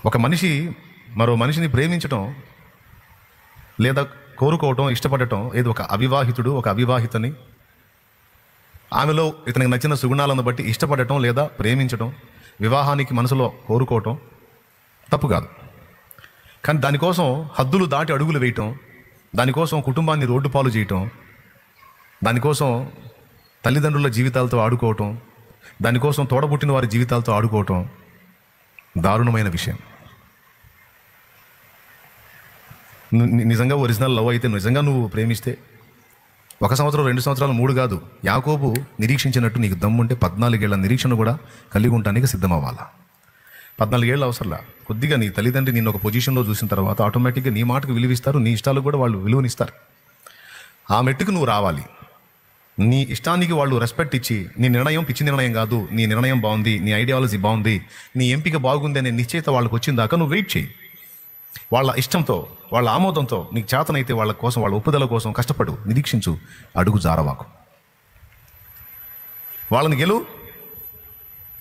ఒక మనిషి మరో మనిషిని ప్రేమించటం లేదా కోరుకోవటం, ఇష్టపడటం, ఏదో ఒక అవివాహితుడు ఒక అవివాహితని ఆమెలో ఇతనికి నచ్చిన సుగుణాలను బట్టి ఇష్టపడటం లేదా ప్రేమించటం, వివాహానికి మనసులో కోరుకోవటం తప్పు కాదు. కానీ దానికోసం హద్దులు దాటి అడుగులు వేయటం, దానికోసం కుటుంబాన్ని రోడ్డు పాలు చేయటం, దానికోసం తల్లిదండ్రుల జీవితాలతో ఆడుకోవటం, దానికోసం తోడబుట్టిన వారి జీవితాలతో ఆడుకోవటం దారుణమైన విషయం. నిజంగా ఒరిజినల్ లవ్ అయితే, నిజంగా నువ్వు ప్రేమిస్తే 1 సంవత్సరం 2 సంవత్సరాలు 3 కాదు, యాకోబు నిరీక్షించినట్టు నీకు దమ్ముంటే 14 ఏళ్ల నిరీక్షణ కూడా కలిగి ఉండటానికి సిద్ధమవ్వాలా. 14 ఏళ్ళు అవసరంలా. కొద్దిగా నీ తల్లిదండ్రి నిన్ను ఒక పొజిషన్లో చూసిన తర్వాత ఆటోమేటిక్గా నీ మాటకు విలువిస్తారు, నీ ఇష్టాలకు కూడా వాళ్ళు విలువనిస్తారు. ఆ మెట్టుకు నువ్వు రావాలి. నీ ఇష్టానికి వాళ్ళు రెస్పెక్ట్ ఇచ్చి, నీ నిర్ణయం పిచ్చి నిర్ణయం కాదు, నీ నిర్ణయం బాగుంది, నీ ఐడియాలజీ బాగుంది, నీ ఎంపిక బాగుంది అనే నిశ్చయిత వాళ్ళకి వచ్చిన దాకా నువ్వు వెయిట్ చేయి. వాళ్ళ ఇష్టంతో, వాళ్ళ ఆమోదంతో నీకు చేతనైతే వాళ్ళ కోసం, వాళ్ళ ఒప్పుదల కోసం కష్టపడు, నిరీక్షించు, అడుగు జారవాకు. వాళ్ళని గెలు,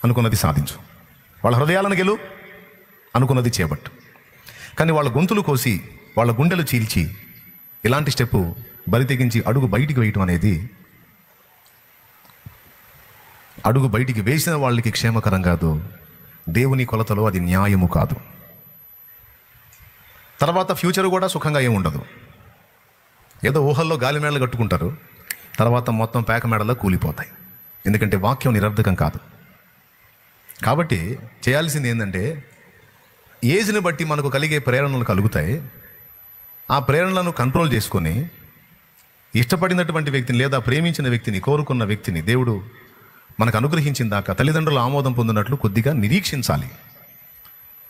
అనుకున్నది సాధించు. వాళ్ళ హృదయాలను గెలు, అనుకున్నది చేపట్టు. కానీ వాళ్ళ గొంతులు కోసి, వాళ్ళ గుండెలు చీల్చి ఇలాంటి స్టెప్పు బరి తెగించి అడుగు బయటికి వేయటం అనేది, అడుగు బయటికి వేసిన వాళ్ళకి క్షేమకరం కాదు, దేవుని కొలతలో అది న్యాయము కాదు. తర్వాత ఫ్యూచర్ కూడా సుఖంగా ఏమి ఉండదు. ఏదో ఊహల్లో గాలి మేడలు కట్టుకుంటారు, తర్వాత మొత్తం పేక మేడల్లో కూలిపోతాయి. ఎందుకంటే వాక్యం నిరర్ధకం కాదు. కాబట్టి చేయాల్సింది ఏంటంటే, ఏజ్ని బట్టి మనకు కలిగే ప్రేరణలు కలుగుతాయి. ఆ ప్రేరణలను కంట్రోల్ చేసుకొని ఇష్టపడినటువంటి వ్యక్తిని లేదా ప్రేమించిన వ్యక్తిని, కోరుకున్న వ్యక్తిని దేవుడు మనకు అనుగ్రహించిన దాకా తల్లిదండ్రుల ఆమోదం పొందినట్లు కొద్దిగా నిరీక్షించాలి,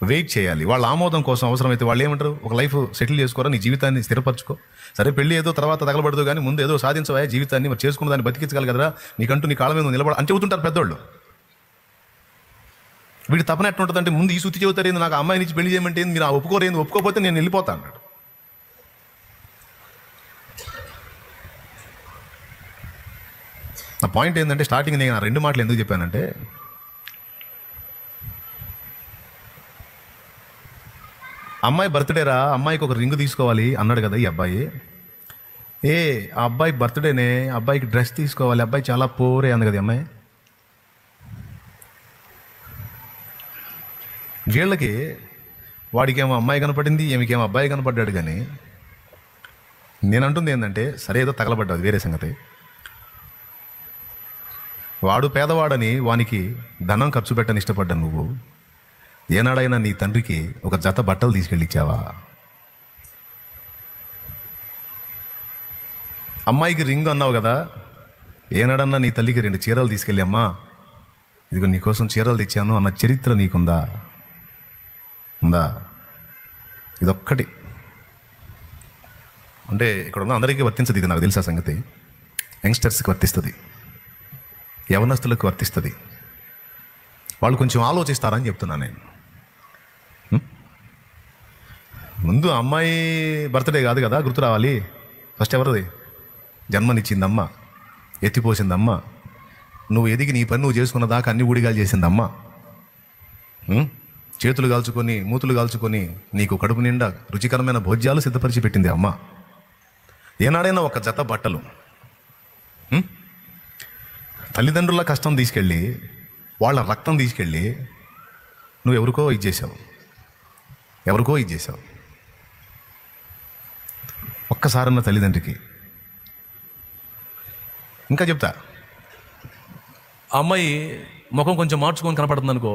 వెయిట్ చేయాలి. వాళ్ళ ఆమోదం కోసం అవసరమైతే వాళ్ళు ఏమంటారు, ఒక లైఫ్ సెటిల్ చేసుకోరా, నీ జీవితాన్ని స్థిరపరచుకో, సరే పెళ్ళి ఏదో తర్వాత తగలబడదు కానీ ముందు ఏదో సాధించవా జీవితాన్ని, మరి చేసుకున్న దాన్ని బతికించగలి కదరా, నీకంటూ నీ కాళ్ళ మీద నిలబడ అని చెబుతుంటారు పెద్దోళ్ళు. వీడు తపన ఎట్లా ఉంటుందంటే, ముందు ఈ శుద్ధి చెబుతారు ఏంది, నాకు అమ్మాయి నుంచి పెళ్లి చేయమంటే మీరు ఒప్పుకోరేంది, ఒప్పుకోకపోతే నేను వెళ్ళిపోతా అన్నాడు. నా పాయింట్ ఏంటంటే, స్టార్టింగ్ నేను 2 మాటలు ఎందుకు చెప్పానంటే, అమ్మాయి బర్త్డేరా, అమ్మాయికి ఒక రింగు తీసుకోవాలి అన్నాడు కదా ఈ అబ్బాయి. ఆ అబ్బాయి బర్త్డేనే, అబ్బాయికి డ్రెస్ తీసుకోవాలి, అబ్బాయి చాలా పోరే అంది కదా అమ్మాయి. వీళ్ళకి వాడికేమో అమ్మాయి కనపడింది, ఏమికేమో అబ్బాయి కనపడ్డాడు. కానీ నేను అంటుంది ఏంటంటే, సరే ఏదో తగలబడ్డాది వేరే సంగతి. వాడు పేదవాడని వానికి ధనం ఖర్చు పెట్టని ఇష్టపడ్డాను నువ్వు. ఏనాడైనా నీ తండ్రికి ఒక జత బట్టలు తీసుకెళ్ళిచ్చావా? అమ్మాయికి రింగ్ అన్నావు కదా, ఏనాడన్నా నీ తల్లికి 2 చీరలు తీసుకెళ్ళి, అమ్మా ఇదిగో నీకోసం చీరలు తెచ్చాను అన్న చరిత్ర నీకుందా? ఉందా? ఇదొక్కటి అంటే ఇక్కడ ఉన్న అందరికీ వర్తించదు, ఇది నాకు తెలుసా సంగతి. యంగ్స్టర్స్కి వర్తిస్తుంది, యవనస్తులకు వర్తిస్తుంది. వాళ్ళు కొంచెం ఆలోచిస్తారని చెప్తున్నాను నేను. ముందు అమ్మాయి బర్త్డే కాదు కదా గుర్తు రావాలి. ఫస్ట్ ఎవరిది? జన్మనిచ్చిందమ్మ, ఎత్తిపోసిందమ్మ, నువ్వు ఎదిగి నీ పని నువ్వు చేసుకున్న దాకా అన్ని ఊడిగాలు చేసిందమ్మ. చేతులు కాల్చుకొని, మూతులు కాల్చుకొని నీకు కడుపు నిండా రుచికరమైన భోజ్యాలు సిద్ధపరిచి పెట్టింది అమ్మ. ఏనాడైనా ఒక జత బట్టలు తల్లిదండ్రుల కష్టం తీసుకెళ్ళి, వాళ్ళ రక్తం తీసుకెళ్ళి నువ్వు ఎవరికో ఇచ్చేసావు. ఒక్కసారన్న తల్లిదండ్రికి. ఇంకా చెప్తా, అమ్మాయి ముఖం కొంచెం మార్చుకొని కనపడుతుంది అనుకో,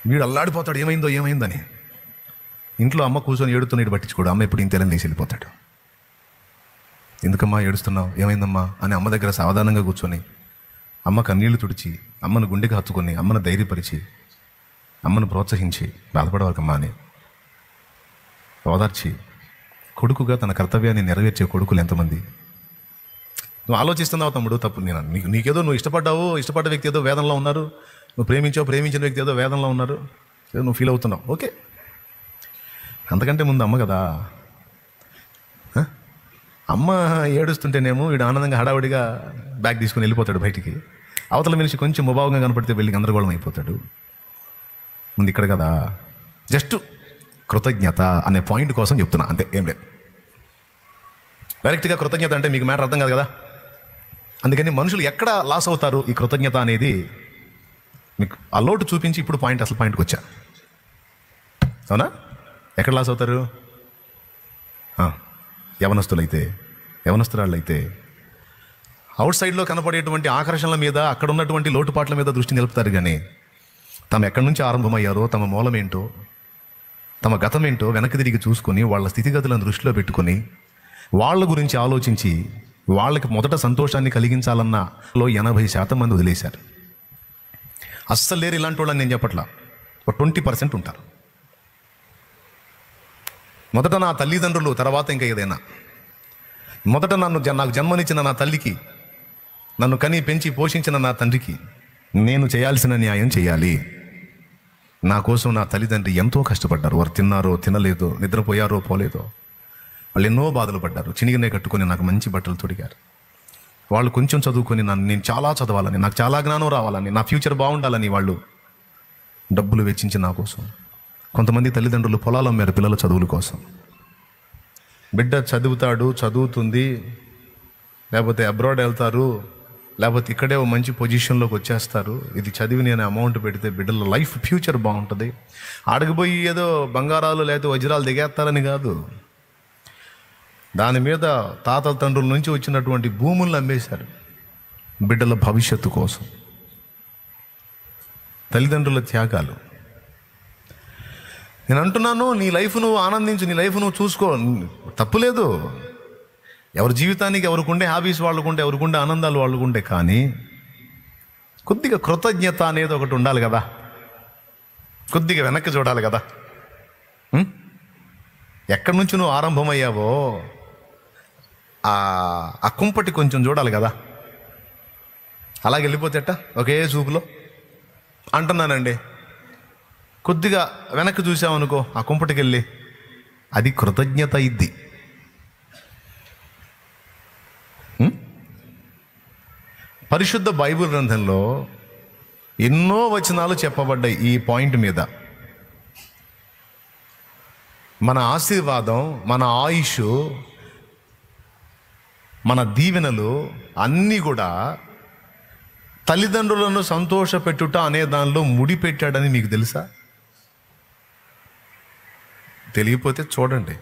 వీడు అల్లాడిపోతాడు ఏమైందని. ఇంట్లో అమ్మ కూర్చొని ఏడుతున్నట్టు పట్టించుకోడు, అమ్మ ఎప్పుడు ఇంతేలని తీసి వెళ్ళిపోతాడు. ఎందుకమ్మా ఏడుస్తున్నావు, ఏమైందమ్మా అని అమ్మ దగ్గర సావధానంగా కూర్చొని అమ్మ కన్నీళ్లు తుడిచి, అమ్మను గుండెకి హత్తుకొని, అమ్మను ధైర్యపరిచి, అమ్మను ప్రోత్సహించి, బాధపడవకమ్మా అని ఓదార్చి, కొడుకుగా తన కర్తవ్యాన్ని నెరవేర్చే కొడుకులు ఎంతమంది. నువ్వు ఆలోచిస్తున్నావు తమ్ముడు, తప్పు. నీకేదో నువ్వు ఇష్టపడ్డ వ్యక్తి ఏదో వేదనలో ఉన్నారు, నువ్వు ప్రేమించిన వ్యక్తి ఏదో వేదనలో ఉన్నారు, ఏదో నువ్వు ఫీల్ అవుతున్నావు, ఓకే. అంతకంటే ముందు అమ్మ కదా. అమ్మ ఏడుస్తుంటేనేమో వీడు ఆనందంగా హడావుడిగా బ్యాగ్ తీసుకుని వెళ్ళిపోతాడు బయటికి. అవతల మనిషి కొంచెం ముభావంగా కనపడితే వెళ్ళి గందరగోళం అయిపోతాడు. ముందు ఇక్కడ కదా, జస్ట్ కృతజ్ఞత అనే పాయింట్ కోసం చెప్తున్నా, అంతే, ఏం లేదు. డైరెక్ట్గా కృతజ్ఞత అంటే మీకు మ్యాటర్ అర్థం కాదు కదా. అందుకని మనుషులు ఎక్కడ లాస్ అవుతారు ఈ కృతజ్ఞత అనేది మీకు ఆ లోటు చూపించి ఇప్పుడు అసలు పాయింట్కి వచ్చా. అవునా? ఎక్కడ లాస్ అవుతారు? యవనస్తురాళ్ళైతే అవుట్ సైడ్లో కనపడేటువంటి ఆకర్షణల మీద, అక్కడ ఉన్నటువంటి లోటుపాట్ల మీద దృష్టి నిలుపుతారు. కానీ తమ ఎక్కడి నుంచి ఆరంభమయ్యారో, తమ మూలమేంటో, తమ గతమేంటో వెనక్కి తిరిగి చూసుకొని వాళ్ళ స్థితిగతులను దృష్టిలో పెట్టుకొని వాళ్ళ గురించి ఆలోచించి వాళ్ళకి మొదట సంతోషాన్ని కలిగించాలన్నలో 80% మంది వదిలేశారు. అస్సలు లేరు ఇలాంటి వాళ్ళని నేను చెప్పట్లా. ఒక 20% ఉంటారు. మొదట నా తల్లిదండ్రులు, తర్వాత ఇంకా ఏదైనా. మొదట నాకు జన్మనిచ్చిన నా తల్లికి, నన్ను కని పెంచి పోషించిన నా తండ్రికి నేను చేయాల్సిన న్యాయం చేయాలి. నా కోసం నా తల్లిదండ్రి ఎంతో కష్టపడ్డారు. వారు తిన్నారో తినలేదో, నిద్రపోయారో పోలేదో, వాళ్ళు ఎన్నో బాధలు పడ్డారు. చినిగినే కట్టుకొని నాకు మంచి బట్టలు తొడిగారు. వాళ్ళు కొంచెం చదువుకొని నేను చాలా చదవాలని, నాకు చాలా జ్ఞానం రావాలని, నా ఫ్యూచర్ బాగుండాలని వాళ్ళు డబ్బులు వెచ్చించి నా కోసం. కొంతమంది తల్లిదండ్రులు పొలాలు అమ్మారు పిల్లల చదువుల కోసం. బిడ్డ చదువుతుంది, లేకపోతే అబ్రాడ్ వెళ్తారు, లేకపోతే ఇక్కడే ఒక మంచి పొజిషన్లోకి వచ్చేస్తారు. ఇది చదివి నేను అమౌంట్ పెడితే బిడ్డల లైఫ్ ఫ్యూచర్ బాగుంటుంది. అడగబోయి ఏదో బంగారాలు లేకపోతే వజ్రాలు దిగేస్తారని కాదు, దాని మీద తాతల తండ్రుల నుంచి వచ్చినటువంటి భూములను అమ్మేశారు బిడ్డల భవిష్యత్తు కోసం. తల్లిదండ్రుల త్యాగాలు. నేను అంటున్నాను, నీ లైఫ్ నువ్వు ఆనందించు, నీ లైఫ్ నువ్వు చూసుకో, తప్పులేదు. ఎవరి జీవితానికి ఎవరికుండే హ్యాబీస్ వాళ్ళకుండే, ఎవరికుండే ఆనందాలు వాళ్ళకుండే. కానీ కొద్దిగా కృతజ్ఞత అనేది ఒకటి ఉండాలి కదా, కొద్దిగా వెనక్కి చూడాలి కదా. ఎక్కడి నుంచి నువ్వు ఆరంభమయ్యావో ఆ కుంపటి కొంచెం చూడాలి కదా. అలాగే వెళ్ళిపోతేట ఒకే చూపులో అంటున్నానండి. కొద్దిగా వెనక్కి చూసామనుకో ఆ కుంపటికి వెళ్ళి, అది కృతజ్ఞత ఇద్ది. పరిశుద్ధ బైబిల్ గ్రంథంలో ఎన్నో వచనాలు చెప్పబడ్డాయి ఈ పాయింట్ మీద. మన ఆశీర్వాదం, మన ఆయుష్, మన దీవెనలు అన్నీ కూడా తల్లిదండ్రులను సంతోషపెట్టుట అనే దానిలో ముడిపెట్టాడని మీకు తెలుసా? తెలియకపోతే చూడండి.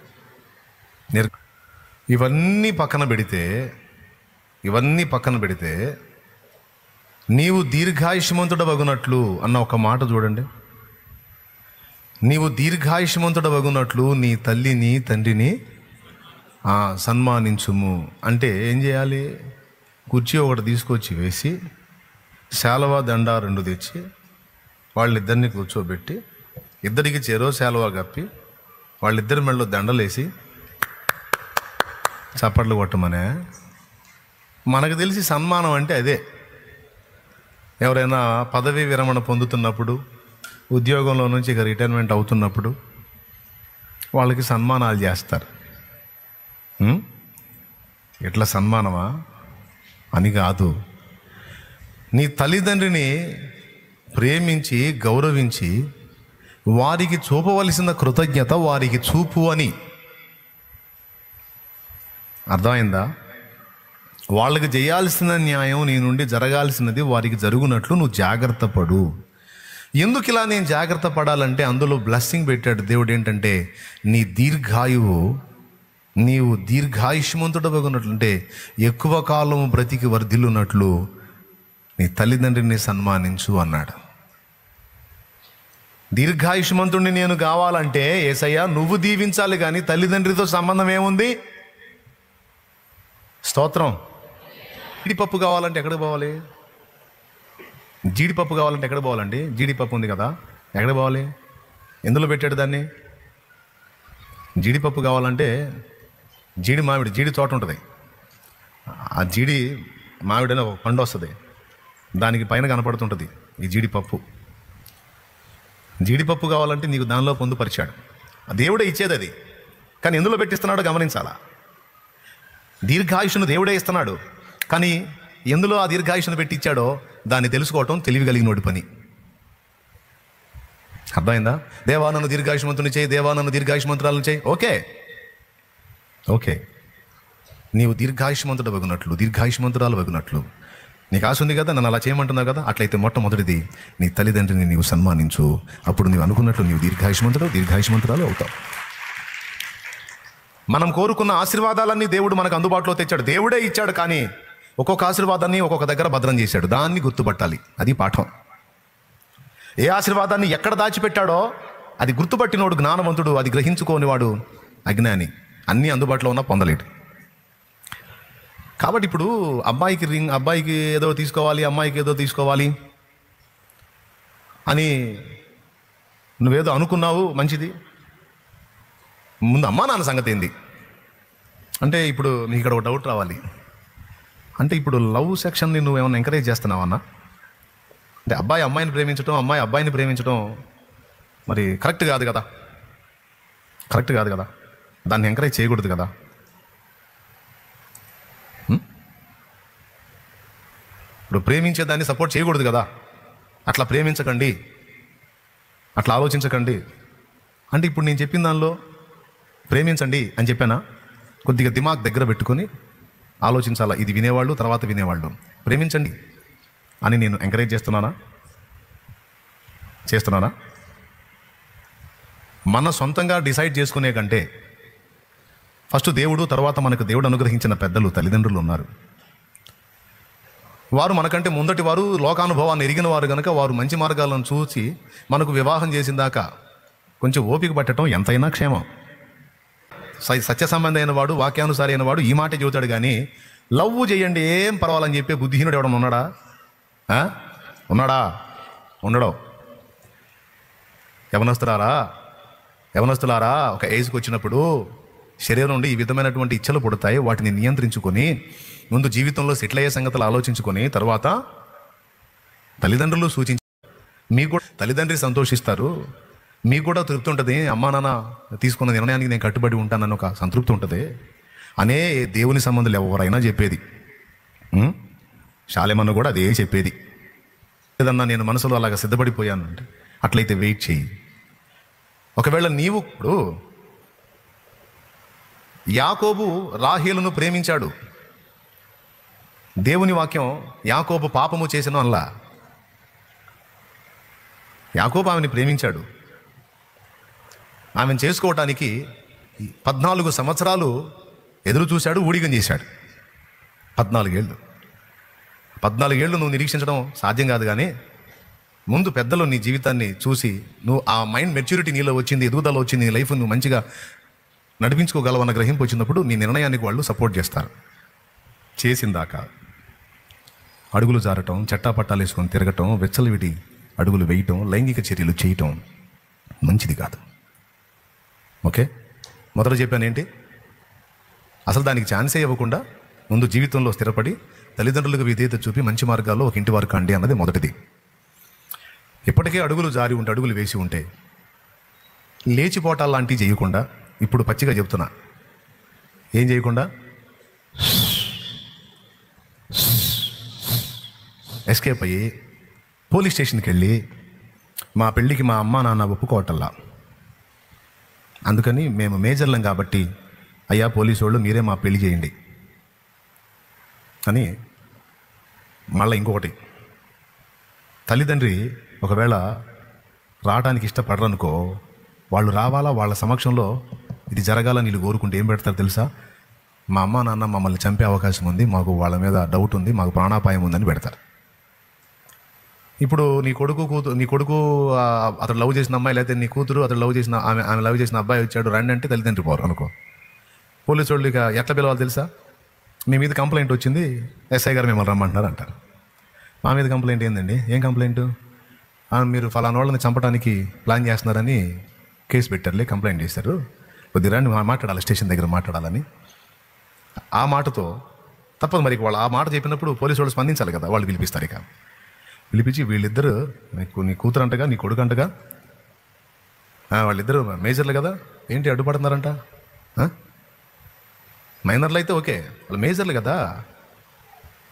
ఇవన్నీ పక్కన పెడితే నీవు దీర్ఘాయుష్మంతుడవగునట్లు అన్న ఒక మాట చూడండి. నీవు దీర్ఘాయుష్మంతుడవగునట్లు నీ తల్లిని తండ్రిని సన్మానించుము అంటే ఏం చేయాలి? కుర్చీ ఒకటి తీసుకొచ్చి వేసి, శాలువా దండ 2 తెచ్చి వాళ్ళిద్దరిని కూర్చోబెట్టి, ఇద్దరికి చెరో శాలువా కప్పి వాళ్ళిద్దరి మెడలో దండలేసి చప్పట్లు కొట్టమనే. మనకు తెలిసి సన్మానం అంటే అదే. ఎవరైనా పదవీ విరమణ పొందుతున్నప్పుడు, ఉద్యోగంలో నుంచి ఇక రిటైర్మెంట్ అవుతున్నప్పుడు వాళ్ళకి సన్మానాలు చేస్తారు. ఎట్లా సన్మానమా అని కాదు, నీ తల్లిదండ్రిని ప్రేమించి గౌరవించి వారికి చూపవలసిన కృతజ్ఞత వారికి చూపు అని. అర్థమైందా? వాళ్ళకి చేయాల్సిన న్యాయం నీ నుండి జరగాల్సినది వారికి జరుగునట్లు నువ్వు జాగ్రత్త పడు. ఎందుకు ఇలా నేను జాగ్రత్త పడాలంటే అందులో బ్లెస్సింగ్ పెట్టాడు దేవుడు. ఏంటంటే నీవు దీర్ఘాయుష్మంతుడవగునట్లుంటే, ఎక్కువ కాలం బ్రతికి వర్ధిల్లున్నట్లు నీ తల్లిదండ్రిని సన్మానించు అన్నాడు. దీర్ఘాయుష్మంతుడిని నేను కావాలంటే యేసయ్య నువ్వు దీవించాలి, కానీ తల్లిదండ్రితో సంబంధం ఏముంది? స్తోత్రం. జీడిపప్పు కావాలంటే ఎక్కడికి పోవాలి? జీడిపప్పు కావాలంటే ఎక్కడ పోవాలండి? జీడిపప్పు ఉంది కదా, ఎక్కడ పోవాలి? ఎందులో పెట్టాడు దాన్ని? జీడిపప్పు కావాలంటే జీడి తోట ఉంటుంది. ఆ జీడి మామిడి అని ఒక పండు వస్తుంది, దానికి పైన కనపడుతుంటుంది ఈ జీడిపప్పు కావాలంటే నీకు దానిలో పొందుపరిచాడు. దేవుడే ఇచ్చేది అది, కానీ ఎందులో పెట్టిస్తున్నాడో గమనించాలా. దీర్ఘాయుషును దేవుడే ఇస్తున్నాడు, కానీ ఎందులో ఆ దీర్ఘాయుషును పెట్టి ఇచ్చాడో దాన్ని తెలుసుకోవటం తెలివి కలిగినోడి పని. అర్థమైందా? దేవా నన్ను దీర్ఘాయుష్మంతుని చేయి, దేవా నన్ను దీర్ఘాయుష్మంతురాలను చేయి. ఓకే ఓకే, నీవు దీర్ఘాయుష్మంతుడు వగునట్లు, దీర్ఘాయుష్మంతురాలు వగునట్లు నీకు ఆశ ఉంది కదా, నన్ను అలా చేయమంటున్నావు కదా. అట్లయితే మొట్టమొదటిది నీ తల్లిదండ్రిని నీవు సన్మానించు. అప్పుడు నీవు అనుకున్నట్లు నీవు దీర్ఘాయుష్మంతురాలు అవుతావు. మనం కోరుకున్న ఆశీర్వాదాలన్నీ దేవుడు మనకు అందుబాటులో తెచ్చాడు, దేవుడే ఇచ్చాడు. కానీ ఒక్కొక్క ఆశీర్వాదాన్ని ఒక్కొక్క దగ్గర భద్రం చేశాడు. దాన్ని గుర్తుపట్టాలి, అది పాఠం. ఏ ఆశీర్వాదాన్ని ఎక్కడ దాచిపెట్టాడో అది గుర్తుపట్టినోడు జ్ఞానవంతుడు, అది గ్రహించుకోనివాడు అజ్ఞాని. అన్నీ అందుబాటులో ఉన్నా పొందలేడు. కాబట్టి ఇప్పుడు అబ్బాయికి ఏదో తీసుకోవాలి, అమ్మాయికి ఏదో తీసుకోవాలి అని నువ్వేదో అనుకున్నావు, మంచిది. ముందు అమ్మా నాన్న సంగతి ఏంది అంటే, ఇప్పుడు నీకు ఇక్కడ ఒక డౌట్ రావాలి. అంటే ఇప్పుడు లవ్ సెక్షన్ని నువ్వు ఏమైనా ఎంకరేజ్ చేస్తున్నావన్నా? అంటే అబ్బాయి అమ్మాయిని ప్రేమించడం, అమ్మాయి అబ్బాయిని ప్రేమించడం మరి కరెక్ట్ కాదు కదా. దాన్ని ఎంకరేజ్ చేయకూడదు కదా. ఇప్పుడు ప్రేమించేదాన్ని సపోర్ట్ చేయకూడదు కదా. అట్లా ప్రేమించకండి, అట్లా ఆలోచించకండి అంటే ఇప్పుడు నేను చెప్పిన దానిలో ప్రేమించండి అని చెప్పానా? కొద్దిగా దిమాగ్ దగ్గర పెట్టుకొని ఆలోచించాలా. ఇది వినేవాళ్ళు, తర్వాత వినేవాళ్ళు. ప్రేమించండి అని నేను ఎంకరేజ్ చేస్తున్నానా? మన సొంతంగా డిసైడ్ చేసుకునే కంటే ఫస్ట్ దేవుడు, తర్వాత మనకు దేవుడు అనుగ్రహించిన పెద్దలు, తల్లిదండ్రులు ఉన్నారు. వారు మనకంటే ముందటి వారు, లోకానుభవాన్ని ఎరిగిన వారు కనుక వారు మంచి మార్గాలను చూసి మనకు వివాహం చేసిన దాకా కొంచెం ఓపిక పట్టడం ఎంతైనా క్షేమం. సత్య సంబంధి అయిన వాడు, వాక్యానుసారి అయిన వాడు ఈ మాటే చెబుతాడు. కానీ లవ్ చేయండి ఏం పర్వాలని చెప్పే బుద్ధిహీనుడు ఎవడన్నా ఉన్నాడా? ఉండడో. యవనస్తులారా ఒక ఏజ్కి వచ్చినప్పుడు శరీరం నుండి ఈ విధమైనటువంటి ఇచ్చలు పుడతాయి. వాటిని నియంత్రించుకొని ముందు జీవితంలో సెటిల్ అయ్యే సంగతులు ఆలోచించుకొని తర్వాత తల్లిదండ్రులు మీకు కూడా తల్లిదండ్రులు సంతోషిస్తారు, మీకు కూడా తృప్తి ఉంటుంది. అమ్మా నాన్న తీసుకున్న నిర్ణయానికి నేను కట్టుబడి ఉంటానని ఒక సంతృప్తి ఉంటుంది అనే దేవుని సంబంధాలు ఎవరైనా చెప్పేది. శాలేమన్న కూడా అదే చెప్పేది. ఏదన్నా నేను మనసులో అలాగా సిద్ధపడిపోయాను అంటే అట్లయితే వెయిట్ చేయి. ఒకవేళ నీవు ఇప్పుడు యాకోబు రాహేలును ప్రేమించాడు. దేవుని వాక్యం యాకోబు పాపము చేసెను అల్లా. యాకోబు ఆమెను ప్రేమించాడు. ఆమెను చేసుకోవటానికి 14 సంవత్సరాలు ఎదురు చూశాడు, ఊడిగం చేశాడు. 14 ఏళ్ళు నువ్వు నిరీక్షించడం సాధ్యం కాదు. కానీ ముందు పెద్దలు నీ జీవితాన్ని చూసి నువ్వు ఆ మైండ్ మెచ్యూరిటీ నీలో వచ్చింది, ఎదుగుదల వచ్చింది, నీ లైఫ్ నువ్వు మంచిగా నడిపించుకోగలవన్న గ్రహింపు వచ్చినప్పుడు నీ నిర్ణయానికి వాళ్ళు సపోర్ట్ చేస్తారు. చేసిందాకా అడుగులు జారటం, చట్టాపట్టాలు వేసుకొని తిరగటం, వెచ్చలవిడి అడుగులు వేయటం, లైంగిక చర్యలు చేయటం మంచిది కాదు. ఓకే, మొదట చెప్పాను ఏంటి? అసలు దానికి ఛాన్సే ఇవ్వకుండా ముందు జీవితంలో స్థిరపడి తల్లిదండ్రులకు విధేయత చూపి మంచి మార్గాల్లో ఒక ఇంటి వారు కండి అన్నది మొదటిది. ఇప్పటికే అడుగులు జారి ఉంటే, అడుగులు వేసి ఉంటే లేచిపోటాలు లాంటివి చేయకుండా, ఇప్పుడు పచ్చిగా చెప్తున్నా, ఏం చేయకుండా ఎస్కేప్ అయ్యి పోలీస్ స్టేషన్కి వెళ్ళి మా పెళ్ళికి మా అమ్మ నాన్న ఒప్పుకోవటల్లా, అందుకని మేము మేజర్లం కాబట్టి అయ్యా పోలీసు వాళ్ళు మీరే మా పెళ్లి చేయండి అని. మళ్ళీ ఇంకొకటి, తల్లిదండ్రి ఒకవేళ రావడానికి ఇష్టపడరనుకో, వాళ్ళు రావాలా, వాళ్ళ సమక్షంలో ఇది జరగాలని వీళ్ళు కోరుకుంటే ఏం పెడతారు తెలుసా? మా అమ్మ నాన్న మమ్మల్ని చంపే అవకాశం ఉంది, మాకు వాళ్ళ మీద డౌట్ ఉంది, మాకు ప్రాణాపాయం ఉందని పెడతారు. ఇప్పుడు నీ కొడుకు అతడు లవ్ చేసిన అమ్మాయి, లేకపోతే నీ కూతురు అతడు లవ్ చేసిన ఆమె లవ్ చేసిన అబ్బాయి వచ్చాడు రండి అంటే తల్లిదండ్రి పోరు అనుకో. పోలీసు వాళ్ళు ఇక ఎట్లా పిలవాలి తెలుసా? మీ మీద కంప్లైంట్ వచ్చింది, ఎస్ఐ గారు మిమ్మల్ని రమ్మంటున్నారు అంటారు. మా మీద కంప్లైంట్ ఏందండి? ఏం కంప్లైంట్? మీరు ఫలానా వాళ్ళని చంపడానికి ప్లాన్ చేస్తున్నారని కేసు పెట్టారులే, కంప్లైంట్ చేశారు, కొద్దిగా రండి మాట్లాడాలి, స్టేషన్ దగ్గర మాట్లాడాలని. ఆ మాటతో తప్పదు మరి. వాళ్ళు ఆ మాట చెప్పినప్పుడు పోలీసు వాళ్ళు స్పందించాలి కదా. వాళ్ళు పిలిపిస్తారు. ఇక పిలిపించి వీళ్ళిద్దరు నీ కూతురు అంటగా నీ కొడుకు అంటగా వాళ్ళిద్దరు మేజర్లు కదా, ఏంటి అడ్డుపడుతున్నారంట? మైనర్లు అయితే ఓకే, వాళ్ళు మేజర్లు కదా,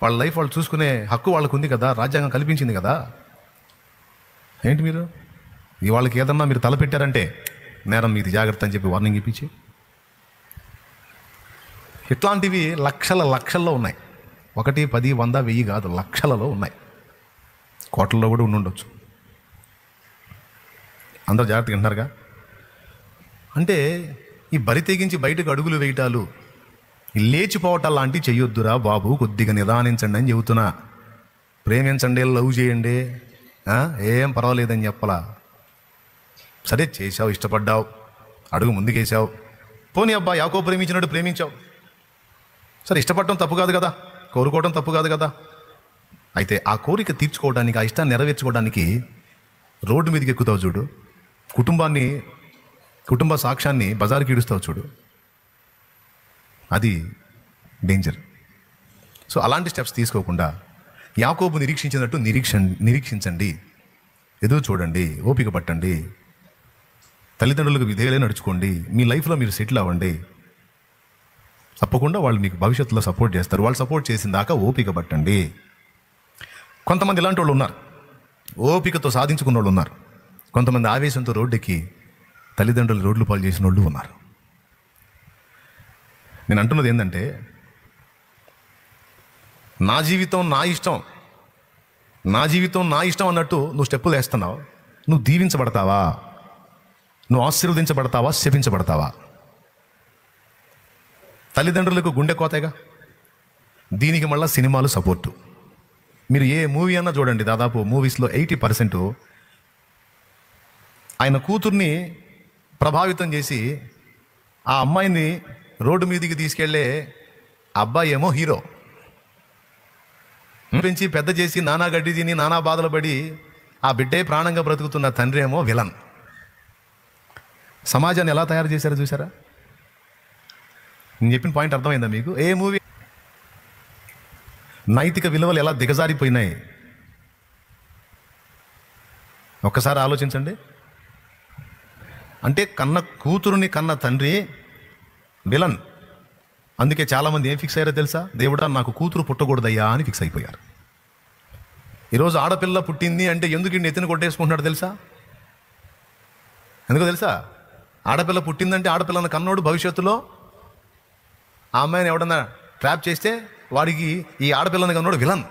వాళ్ళ లైఫ్ వాళ్ళు చూసుకునే హక్కు వాళ్ళకు ఉంది కదా, రాజ్యాంగం కల్పించింది కదా. ఏంటి మీరు వాళ్ళకి ఏదన్నా మీరు తలపెట్టారంటే నేరం మీది, జాగ్రత్త అని చెప్పి వార్నింగ్ ఇప్పించి, ఇట్లాంటివి లక్షల్లో ఉన్నాయి. 1, 10, 100, 1000 కాదు, లక్షలలో ఉన్నాయి. కోట్లలో కూడా ఉండొచ్చు. అందరూ జాగ్రత్తగా వింటున్నారుగా. అంటే ఈ బరి తెగించి బయటకు అడుగులు వేయటాలు, లేచిపోవటాలు లాంటివి చెయ్యొద్దురా బాబు, కొద్దిగా నిదానించండి అని చెబుతున్నా. ప్రేమించండి, లవ్ చేయండి, ఏం పర్వాలేదని చెప్పలా. సరే చేసావు, ఇష్టపడ్డావు, అడుగు ముందుకేసావు, పోనీ అబ్బా యాకోబు ప్రేమించినట్టు ప్రేమించావు, సరే ఇష్టపడటం తప్పు కాదు కదా, కోరుకోవడం తప్పు కాదు కదా. అయితే ఆ కోరిక తీర్చుకోవడానికి, ఆ ఇష్టాన్ని నెరవేర్చుకోవడానికి రోడ్డు మీదకి ఎక్కుతావు చూడు, కుటుంబ సాక్ష్యాన్ని బజారుకి ఈడుస్తావు చూడు, అది డేంజర్. సో అలాంటి స్టెప్స్ తీసుకోకుండా యాకోబు నిరీక్షించినట్టు నిరీక్షించండి, ఎదురు చూడండి, ఓపిక పట్టండి, తల్లిదండ్రులకు విధేయులే నడుచుకోండి, మీ లైఫ్లో మీరు సెటిల్ అవ్వండి. తప్పకుండా వాళ్ళు మీకు భవిష్యత్తులో సపోర్ట్ చేస్తారు. వాళ్ళు సపోర్ట్ చేసిన దాకా ఓపిక పట్టండి. కొంతమంది ఇలాంటి వాళ్ళు ఉన్నారు, ఓపికతో సాధించుకున్న వాళ్ళు ఉన్నారు. కొంతమంది ఆవేశంతో రోడ్డెక్కి తల్లిదండ్రులు రోడ్లు పాలు చేసిన వాళ్ళు ఉన్నారు. నేను అంటున్నది ఏంటంటే, నా జీవితం నా ఇష్టం అన్నట్టు నువ్వు స్టెప్పులు వేస్తున్నావు. నువ్వు దీవించబడతావా? నువ్వు ఆశీర్వదించబడతావా? శపించబడతావా? తల్లిదండ్రులకు గుండె కోతేగా. దీనికి మళ్ళీ సినిమాలు సపోర్టు. మీరు ఏ మూవీ అన్నా చూడండి, దాదాపు మూవీస్లో 80% ఆయన కూతుర్ని ప్రభావితం చేసి ఆ అమ్మాయిని రోడ్డు మీదికి తీసుకెళ్లే అబ్బాయి ఏమో హీరో. పెంచి పెద్ద చేసి నానా గడ్డి తిని నానా బాధలు పడి ఆ బిడ్డే ప్రాణంగా బ్రతుకుతున్న తండ్రి ఏమో విలన్. సమాజాన్ని ఎలా తయారు చేశారో చూసారా? నేను చెప్పిన పాయింట్ అర్థమైందా మీకు? ఏ మూవీ నైతిక విలువలు ఎలా దిగజారిపోయినాయి ఒక్కసారి ఆలోచించండి. అంటే కూతురుని కన్న తండ్రి విలన్. అందుకే చాలామంది ఏం ఫిక్స్ అయ్యారో తెలుసా? దేవుడా నాకు కూతురు పుట్టకూడదయ్యా అని ఫిక్స్ అయిపోయారు. ఈరోజు ఆడపిల్ల పుట్టింది అంటే ఎందుకు ఎత్తిన కొట్టేసుకుంటున్నాడు తెలుసా? ఎందుకో తెలుసా? ఆడపిల్ల పుట్టిందంటే ఆడపిల్లని కన్నోడు భవిష్యత్తులో ఆ అమ్మాయిని ఎవడన్నా ట్రాప్ చేస్తే వాడికి ఈ ఆడపిల్లని కన్నోడు విలన్.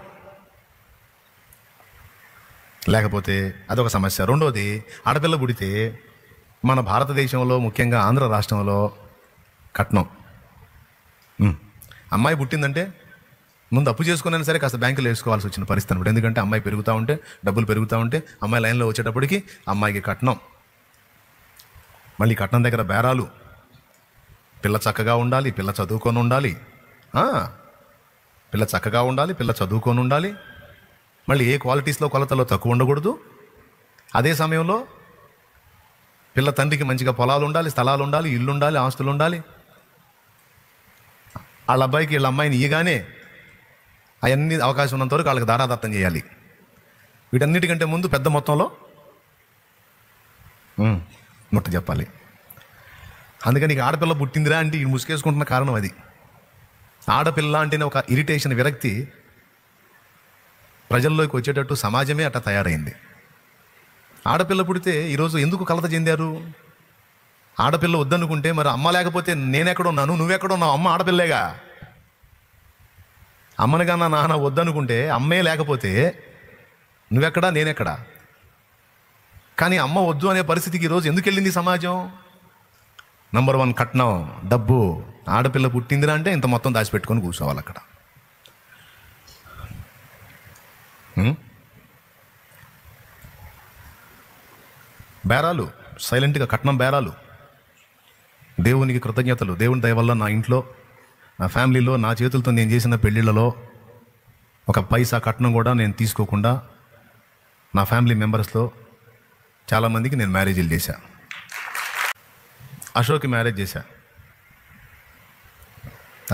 లేకపోతే అదొక సమస్య. రెండోది, ఆడపిల్ల పుడితే మన భారతదేశంలో ముఖ్యంగా ఆంధ్ర రాష్ట్రంలో కట్నం. అమ్మాయి పుట్టిందంటే ముందు అప్పు చేసుకున్నా సరే కాస్త బ్యాంకులో వేసుకోవాల్సి వచ్చిన పరిస్థితి అనమాట. ఎందుకంటే అమ్మాయి పెరుగుతూ ఉంటే, డబ్బులు పెరుగుతూ ఉంటే, అమ్మాయి లైన్లో వచ్చేటప్పటికి అమ్మాయికి కట్నం, మళ్ళీ కట్నం దగ్గర బేరాలు. పిల్ల చక్కగా ఉండాలి, పిల్ల చదువుకొని ఉండాలి, పిల్ల చదువుకొని ఉండాలి, మళ్ళీ ఏ క్వాలిటీస్లో కొలతలో తక్కువ ఉండకూడదు. అదే సమయంలో పిల్ల తండ్రికి మంచిగా పొలాలు ఉండాలి, స్థలాలు ఉండాలి, ఇల్లు ఉండాలి, ఆస్తులు ఉండాలి. వాళ్ళ అబ్బాయికి వీళ్ళ అమ్మాయిని ఇయగానే అవన్నీ అవకాశం ఉన్నంత వరకు వాళ్ళకి దారాదత్తం చేయాలి. వీటన్నిటికంటే ముందు పెద్ద మొత్తంలో ముట్ట చెప్పాలి. అందుకని నీకు ఆడపిల్ల పుట్టిందిరా అంటే ఈ ముసుకేసుకుంటున్న కారణం అది. ఆడపిల్ల అంటేనే ఒక ఇరిటేషన్, విరక్తి ప్రజల్లోకి వచ్చేటట్టు సమాజమే అట్లా తయారైంది. ఆడపిల్ల పుడితే ఈరోజు ఎందుకు కలత చెందారు? ఆడపిల్ల వద్దనుకుంటే మరి అమ్మ లేకపోతే నేనెక్కడున్నాను, నువ్వెక్కడున్నావు? అమ్మ ఆడపిల్లేగా. అమ్మనిగా నా నాన్న వద్దనుకుంటే అమ్మే లేకపోతే నువ్వెక్కడా, నేనెక్కడా? కానీ అమ్మ వద్దు అనే పరిస్థితికి ఈరోజు ఎందుకు వెళ్ళింది సమాజం? నంబర్ 1 కట్నం, డబ్బు. ఆడపిల్ల పుట్టిందిరా అంటే ఇంత మొత్తం దాచిపెట్టుకొని కూర్చోవాలి అక్కడ. బేరాలు, సైలెంట్గా కట్నం బేరాలు. దేవునికి కృతజ్ఞతలు. దేవుని దయ వల్ల నా ఇంట్లో, నా ఫ్యామిలీలో, నా చేతులతో నేను చేసిన పెళ్ళిళ్ళలో ఒక పైసా కట్నం కూడా నేను తీసుకోకుండా నా ఫ్యామిలీ మెంబర్స్లో చాలామందికి నేను మ్యారేజీలు చేశా. అశోక్కి మ్యారేజ్ చేశా.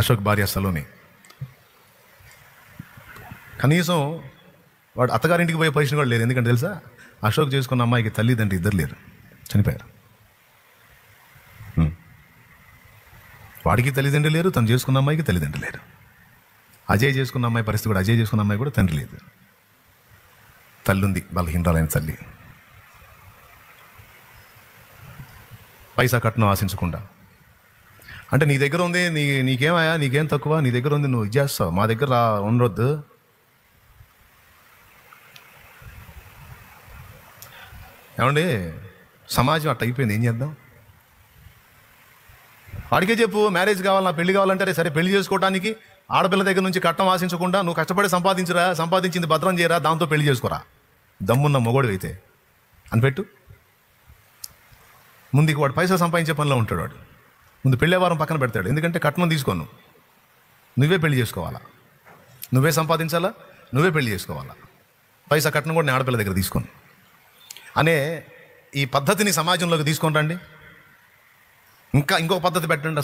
అశోక్ భార్య సలోని. కనీసం వాడు అత్తగారింటికి పోయే పొజిషన్ కూడా లేదు. ఎందుకంటే తెలుసా, అశోక్ చేసుకున్న అమ్మాయికి తల్లిదండ్రులు ఇద్దరు లేరు, చనిపోయారు. వాడికి తల్లిదండ్రులు లేరు, తను చేసుకున్న అమ్మాయికి తల్లిదండ్రులు లేరు. అజయ్ చేసుకున్న అమ్మాయి పరిస్థితి కూడా, అజయ్ చేసుకున్న అమ్మాయి కూడా తండ్రి లేదు. తల్లుంది, బలహీనరాలైన తల్లి. పైసా కట్నం ఆశించకుండా. అంటే నీ దగ్గర ఉంది, నీకేమయ్యా, నీకేం తక్కువ, నీ దగ్గర ఉంది, నువ్వు ఇచ్చేస్తావు, మా దగ్గర ఉండొద్దు. ఏమండి, సమాజం అట్ట అయిపోయింది. ఏం చేద్దాం? వాడికే చెప్పు, మ్యారేజ్ కావాలి, నా పెళ్లి కావాలంటే సరే పెళ్లి చేసుకోవడానికి ఆడపిల్ల దగ్గర నుంచి కట్నం ఆశించకుండా నువ్వు కష్టపడి సంపాదించింది భద్రం చేయరా, దాంతో పెళ్లి చేసుకోరా, దమ్మున్న మొగోడు అయితే అని పెట్టు. ముందుకు వాడు పైసా సంపాదించే పనిలో ఉంటాడు. వాడు ముందు పెళ్ళే వారం పక్కన పెడతాడు. ఎందుకంటే కట్నం తీసుకోను, నువ్వే పెళ్లి చేసుకోవాలా, నువ్వే సంపాదించాలా, నువ్వే పెళ్లి చేసుకోవాలా, పైసా కట్నం కూడా నేను ఆడపిల్ల దగ్గర తీసుకోను అనే ఈ పద్ధతిని సమాజంలోకి తీసుకొని రండి. ఇంకొక పద్ధతి పెట్టండి.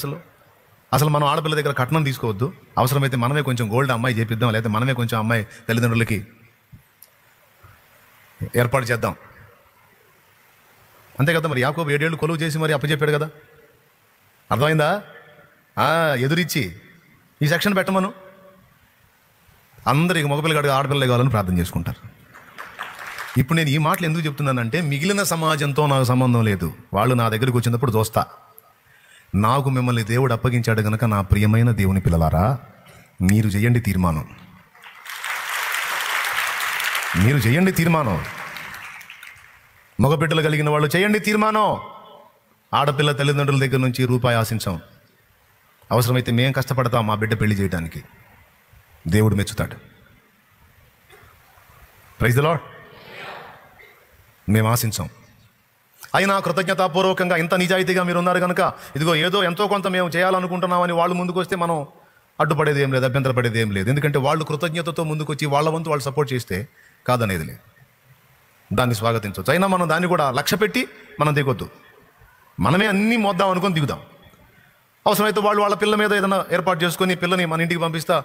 అసలు మనం ఆడపిల్ల దగ్గర కట్నం తీసుకోవద్దు, అవసరమైతే మనమే కొంచెం గోల్డ్ అమ్మాయి చేపిద్దాం, లేకపోతే మనమే కొంచెం అమ్మాయి తల్లిదండ్రులకి ఏర్పాటు చేద్దాం. అంతే కదా. మరి యాకోబు 7 ఏళ్ళు కొలువు చేసి మరి అప్పచెప్పాడు కదా. అర్థమైందా? ఎదురిచ్చి ఈ సెక్షన్ పెట్టమను, అందరికి మగపిల్లగాడు ఆడపిల్లలు కావాలని ప్రార్థన చేసుకుంటారు. ఇప్పుడు నేను ఈ మాటలు ఎందుకు చెప్తున్నానంటే, మిగిలిన సమాజంతో నాకు సంబంధం లేదు. వాళ్ళు నా దగ్గరికి వచ్చినప్పుడు చూస్తా. నాకు మిమ్మల్ని దేవుడు అప్పగించాడు కనుక, నా ప్రియమైన దేవుని పిల్లలారా, మీరు చేయండి తీర్మానం, మీరు చేయండి తీర్మానం. మగబిడ్డలు కలిగిన వాళ్ళు చేయండి తీర్మానం. ఆడపిల్ల తల్లిదండ్రుల దగ్గర నుంచి రూపాయి ఆశించాం. అవసరమైతే మేం కష్టపడతాం మా బిడ్డ పెళ్లి చేయడానికి, దేవుడు మెచ్చుతాడు. Praise the lord. మేము ఆశించాం. అయినా కృతజ్ఞతాపూర్వకంగా ఇంత నిజాయితీగా మీరు ఉన్నారు కనుక, ఇదిగో ఏదో ఎంతో కొంత మేము చేయాలనుకుంటున్నామని వాళ్ళు ముందుకు వస్తే మనం అడ్డుపడేది ఏం లేదు, అభ్యంతరపడేది ఏం లేదు. ఎందుకంటే వాళ్ళు కృతజ్ఞతతో ముందుకు వచ్చి వాళ్ళ వంతు వాళ్ళు సపోర్ట్ చేస్తే కాదనేది లేదు, దాన్ని స్వాగతించవచ్చు. అయినా మనం దాన్ని కూడా లక్ష్య పెట్టి మనం దిగొద్దు. మనమే అన్నీ మోద్దాం అనుకొని దిగుదాం. అవసరమైతే వాళ్ళ పిల్ల మీద ఏదైనా ఏర్పాటు చేసుకొని పిల్లని మన ఇంటికి పంపిస్తా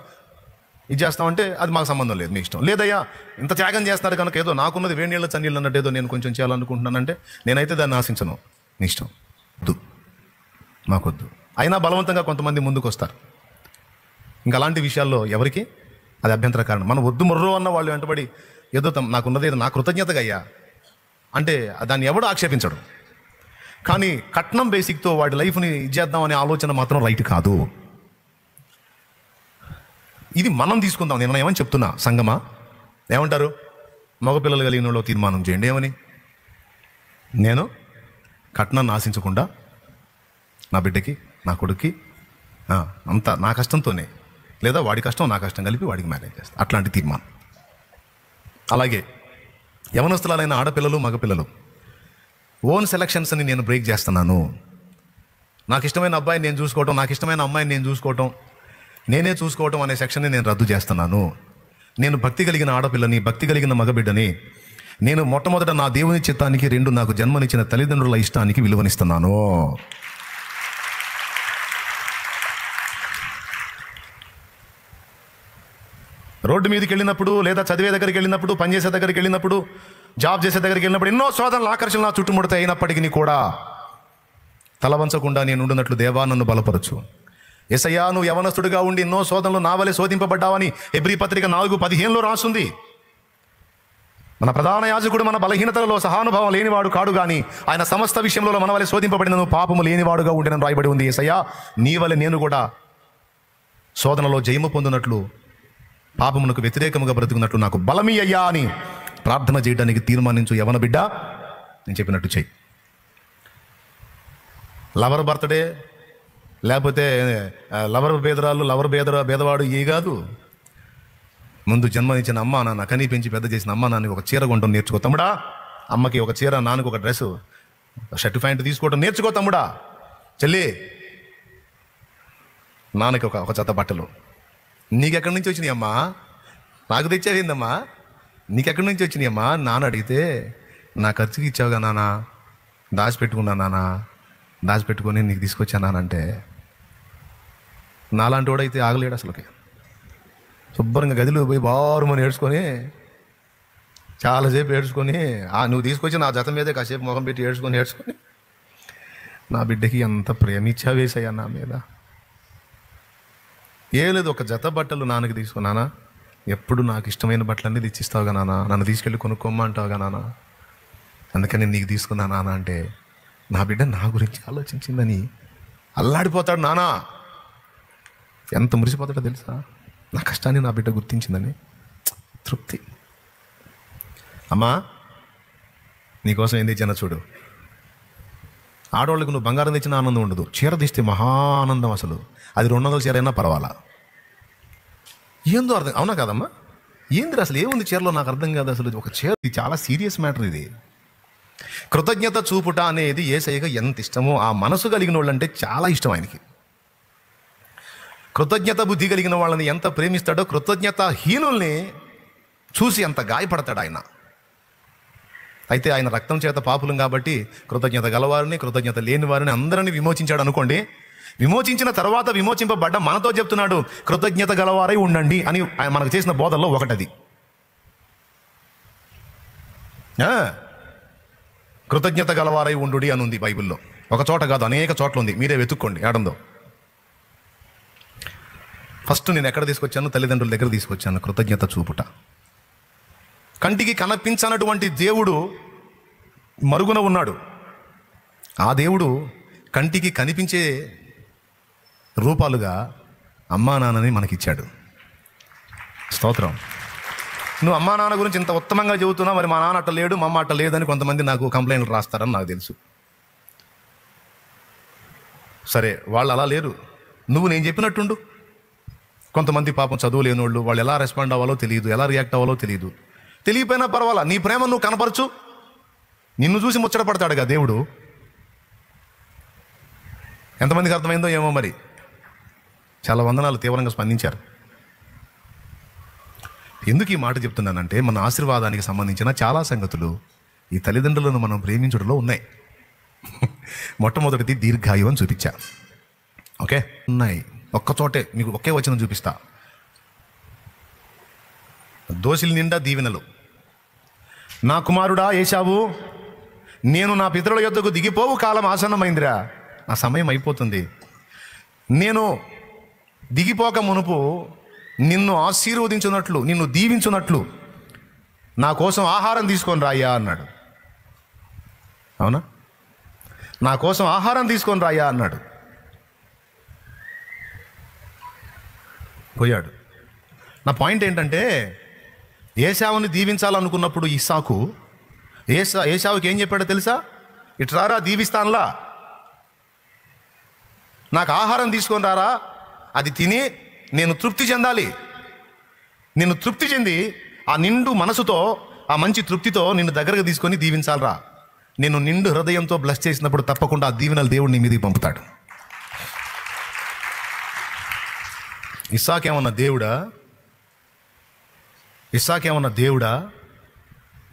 ఇది చేస్తామంటే అది మాకు సంబంధం లేదు, మీ ఇష్టం. లేదయ్యా ఇంత త్యాగం చేస్తున్నారు కనుక ఏదో నాకున్నది వేడి నీళ్ళ చన్నీళ్ళు అన్నట్టు ఏదో నేను కొంచెం చేయాలనుకుంటున్నానంటే నేనైతే దాన్ని ఆశించను, నీ ఇష్టం, వద్దు, మాకొద్దు. అయినా బలవంతంగా కొంతమంది ముందుకు వస్తారు. ఇంకా అలాంటి విషయాల్లో ఎవరికి అది అభ్యంతర కారణం. మనం వద్దు మొర్రో అన్న వాళ్ళు వెంటబడి ఏదో నాకున్నది ఏదో నా కృతజ్ఞతగా అయ్యా అంటే దాన్ని ఎవడు ఆక్షేపించడు. కానీ కట్నం బేసిక్తో వాడి లైఫ్ని ఇచ్చేద్దాం అనే ఆలోచన మాత్రం రైట్ కాదు. ఇది మనం తీసుకుందాం. నేను ఏమని చెప్తున్నా, సంగమా ఏమంటారు? మగపిల్లలు కలిగిన వాళ్ళు తీర్మానం చేయండి. ఏమని? నేను కట్నాన్ని ఆశించకుండా నా బిడ్డకి, నా కొడుక్కి అంతా నా కష్టంతోనే, లేదా వాడి కష్టం నా కష్టం కలిపి వాడికి మ్యారేజ్ చేస్తాను, అట్లాంటి తీర్మానం. అలాగే యవనస్తులైన ఆడపిల్లలు మగపిల్లలు ఓన్ సెలక్షన్స్ అని నేను బ్రేక్ చేస్తున్నాను. నాకు ఇష్టమైన అబ్బాయిని నేను చూసుకోవటం, నాకు ఇష్టమైన అమ్మాయిని నేను చూసుకోవటం, నేనే చూసుకోవటం అనే సెక్షన్ని నేను రద్దు చేస్తున్నాను. నేను భక్తి కలిగిన ఆడపిల్లని, భక్తి కలిగిన మగబిడ్డని నేను మొట్టమొదట నా దేవుని చిత్తానికి, 2 నాకు జన్మనిచ్చిన తల్లిదండ్రుల ఇష్టానికి విలువనిస్తున్నాను. రోడ్డు మీదకి వెళ్ళినప్పుడు, లేదా చదివే దగ్గరికి వెళ్ళినప్పుడు, పనిచేసే దగ్గరికి వెళ్ళినప్పుడు, జాబ్ చేసే దగ్గరికి వెళ్ళినప్పుడు ఎన్నో శోధనలు ఆకర్షణలు నా చుట్టుముడతాయి. అయినప్పటికీ కూడా తల వంచకుండా నేను ఉండినట్లు దేవా నన్ను బలపరచు. యేసయ్యా నువ్వు యవనస్తుడిగా ఉండి ఎన్నో శోధనలు నా వలె శోధింపబడ్డావని హెబ్రీ పత్రిక 4:15 రాసుంది. మన ప్రధాన యాజకుడు మన బలహీనతలలో సహానుభావం లేనివాడు కాడు గాని ఆయన సమస్త విషయంలో మన వలె శోధింపబడినను పాపము లేనివాడుగా ఉండేనని రాయబడి ఉంది. యేసయ్యా నీ వలె నేను కూడా శోధనలో జయము పొందినట్లు, పాపమునకు వ్యతిరేకముగా బ్రతుకున్నట్లు నాకు బలమీ అయ్యా అని ప్రార్థన చేయడానికి తీర్మానించు. యవన బిడ్డ, నేను చెప్పినట్టు చెయ్యి. లవర్ బర్త్డే, లేకపోతే లవర్ బేదరాలు, బేదవాడు ఏ కాదు. ముందు జన్మనిచ్చిన అమ్మ నాన్న, కనీ పెంచి పెద్ద చేసిన అమ్మ నాన్నకి ఒక చీర కొనడం నేర్చుకో తమ్ముడా. అమ్మకి ఒక చీర, నాన్నకి ఒక డ్రెస్సు, షర్ట్ ప్యాంట్ తీసుకోవడం నేర్చుకో తమ్ముడా. చెల్లి నాన్నకి ఒక జత బట్టలు. నీకెక్కడి నుంచి వచ్చినాయి అమ్మా? నాకు తెచ్చావేందమ్మా? నీకెక్కడి నుంచి వచ్చినాయి అమ్మా? నాన్న అడిగితే నా ఖర్చుకి ఇచ్చావుగా నాన్న, దాచిపెట్టుకున్నా నాన్న, దాచిపెట్టుకొని నీకు తీసుకొచ్చానంటే నాలాంటి వాడైతే ఆగలేడు అసలుకి. శుభ్రంగా గదిలో పోయి బారుమని ఏడ్చుకొని, చాలాసేపు ఏడ్చుకొని, నువ్వు తీసుకొచ్చి నా జత మీదే కాసేపు ముఖం పెట్టి ఏడ్చుకొని నా బిడ్డకి ఎంత ప్రేమిచ్చా వేసాయా నా మీద. ఏం లేదు, ఒక జత బట్టలు నాన్నకి తీసుకున్నానా, ఎప్పుడు నాకు ఇష్టమైన బట్టలన్నీ తెచ్చిస్తావుగా నాన్న, నన్ను తీసుకెళ్ళి కొనుక్కోమ్మ అంటావుగా నాన్న, అందుకని నీకు తీసుకున్నా నాన్న అంటే నా బిడ్డ నా గురించి ఆలోచించిందని అల్లాడిపోతాడు. నానా ఎంత మురిసిపోతాడో తెలుసా? నా కష్టాన్ని నా బిడ్డ గుర్తించిందని తృప్తి. అమ్మా నీకోసం ఏం తెచ్చానో చూడు. ఆడవాళ్ళకి నువ్వు బంగారం తెచ్చిన ఆనందం ఉండదు, చీర తీస్తే మహా ఆనందం. అసలు అది 200 చీర అయినా పర్వాలా. ఏందో అర్థం, అవునా కాదమ్మా? ఏంది అసలు ఏముంది చీరలో నాకు అర్థం కాదు అసలు. ఒక చీర, ఇది చాలా సీరియస్ మ్యాటర్. ఇది కృతజ్ఞత చూపుట అనేది యేసయ్యకి ఎంత ఇష్టమో, ఆ మనసు కలిగిన వాళ్ళంటే చాలా ఇష్టం ఆయనకి. కృతజ్ఞత బుద్ధి కలిగిన వాళ్ళని ఎంత ప్రేమిస్తాడో, కృతజ్ఞత హీనుల్ని చూసి ఎంత గాయపడతాడు ఆయన. అయితే ఆయన రక్తం చేత పాపులం కాబట్టి కృతజ్ఞత గలవారిని, కృతజ్ఞత లేని వారిని అందరినీ విమోచించాడు అనుకోండి. విమోచించిన తర్వాత విమోచింపబడ్డ మనతో చెప్తున్నాడు, కృతజ్ఞత గలవారై ఉండండి అని మనకు చేసిన బోధల్లో ఒకటది. కృతజ్ఞత గలవారై ఉండు అని ఉంది బైబిల్లో. ఒక చోట కాదు, అనేక చోట్ల ఉంది. మీరే వెతుక్కోండి ఏడందో. ఫస్ట్ నేను ఎక్కడ తీసుకొచ్చాను? తల్లిదండ్రుల దగ్గర తీసుకొచ్చాను. కృతజ్ఞత చూపుట. కంటికి కనిపించనటువంటి దేవుడు మరుగున ఉన్నాడు. ఆ దేవుడు కంటికి కనిపించే రూపాలుగా అమ్మా నాన్నని మనకిచ్చాడు. స్తోత్రం. నువ్వు అమ్మా నాన్న గురించి ఇంత ఉత్తమంగా చెబుతున్నావు, మరి మా నాన్న అట్ట లేడు, మా అమ్మ అట్ట లేదని కొంతమంది నాకు కంప్లైంట్లు రాస్తారని నాకు తెలుసు. సరే, వాళ్ళు అలా లేరు, నువ్వు నేను చెప్పినట్టుండు. కొంతమంది పాపం చదువు లేని వాళ్ళు, వాళ్ళు ఎలా రెస్పాండ్ అవ్వాలో తెలియదు, ఎలా రియాక్ట్ అవ్వాలో తెలియదు. తెలియపోయినా పర్వాలా, నీ ప్రేమ నువ్వు కనపరచు. నిన్ను చూసి ముచ్చటపడతాడుగా దేవుడు. ఎంతమందికి అర్థమైందో ఏమో మరి. చాలా వందనాలు, తీవ్రంగా స్పందించారు. ఎందుకు ఈ మాట చెప్తున్నానంటే, మన ఆశీర్వాదానికి సంబంధించిన చాలా సంగతులు ఈ తల్లిదండ్రులను మనం ప్రేమించడంలో ఉన్నాయి. మొట్టమొదటిది దీర్ఘాయువు అని చూపించా. ఓకే, ఉన్నాయి. ఒక్కచోటే మీకు ఒకే వచనం చూపిస్తా. దోసిలి నిండా దీవెనలు. నా కుమారుడా ఏశావు, నేను నా పితరుల యొద్దకు దిగిపోవు కాలం ఆసన్నమైందిరా. నా సమయం అయిపోతుంది. నేను దిగిపోక మునుపు నిన్ను ఆశీర్వదించున్నట్లు, నిన్ను దీవించున్నట్లు నా కోసం ఆహారం తీసుకొని రాయ్యా అన్నాడు. అవునా? నా కోసం ఆహారం తీసుకొని రాయ్యా అన్నాడు. పోయాడు. నా పాయింట్ ఏంటంటే, ఏశావుని దీవించాలనుకున్నప్పుడు ఇస్సాకు ఏశావుకి ఏం చెప్పాడో తెలుసా? ఇట్రారా దీవిస్తానులా, నాకు ఆహారం తీసుకొని రారా, అది తిని నేను తృప్తి చెందాలి. నిన్ను తృప్తి చెంది ఆ నిండు మనసుతో, ఆ మంచి తృప్తితో నిన్ను దగ్గరకు తీసుకొని దీవించాలరా. నేను నిండు హృదయంతో బ్లెస్ చేసినప్పుడు తప్పకుండా ఆ దీవెనలు దేవుడు నీ మీదకి పంపుతాడు. ఇస్సాకేమన్నా దేవుడా? ఇస్సాకేమన్నా దేవుడా?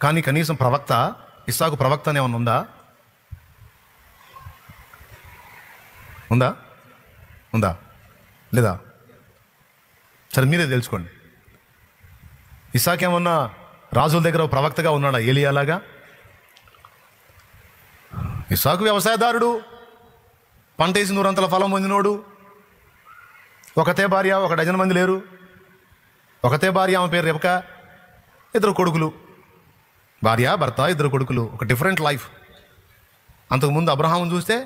కానీ కనీసం ప్రవక్త, ఇస్సాకు ప్రవక్త అని ఏమన్నా ఉందా? ఉందా? ఉందా లేదా? సరే మీరే తెలుసుకోండి. ఇస్సాకేమన్నా రాజుల దగ్గర ప్రవక్తగా ఉన్నాడా ఏలియాలాగా? ఇస్సాకు వ్యవసాయదారుడు, పంటేసి 100 ఫలం పొందినోడు. ఒకతే భార్య, 1 డజన్ మంది లేరు. ఒకతే భార్య, ఆమె పేరు రెబకా. 2 కొడుకులు, భార్య భర్త, 2 కొడుకులు. ఒక డిఫరెంట్ లైఫ్. అంతకుముందు అబ్రహామును చూస్తే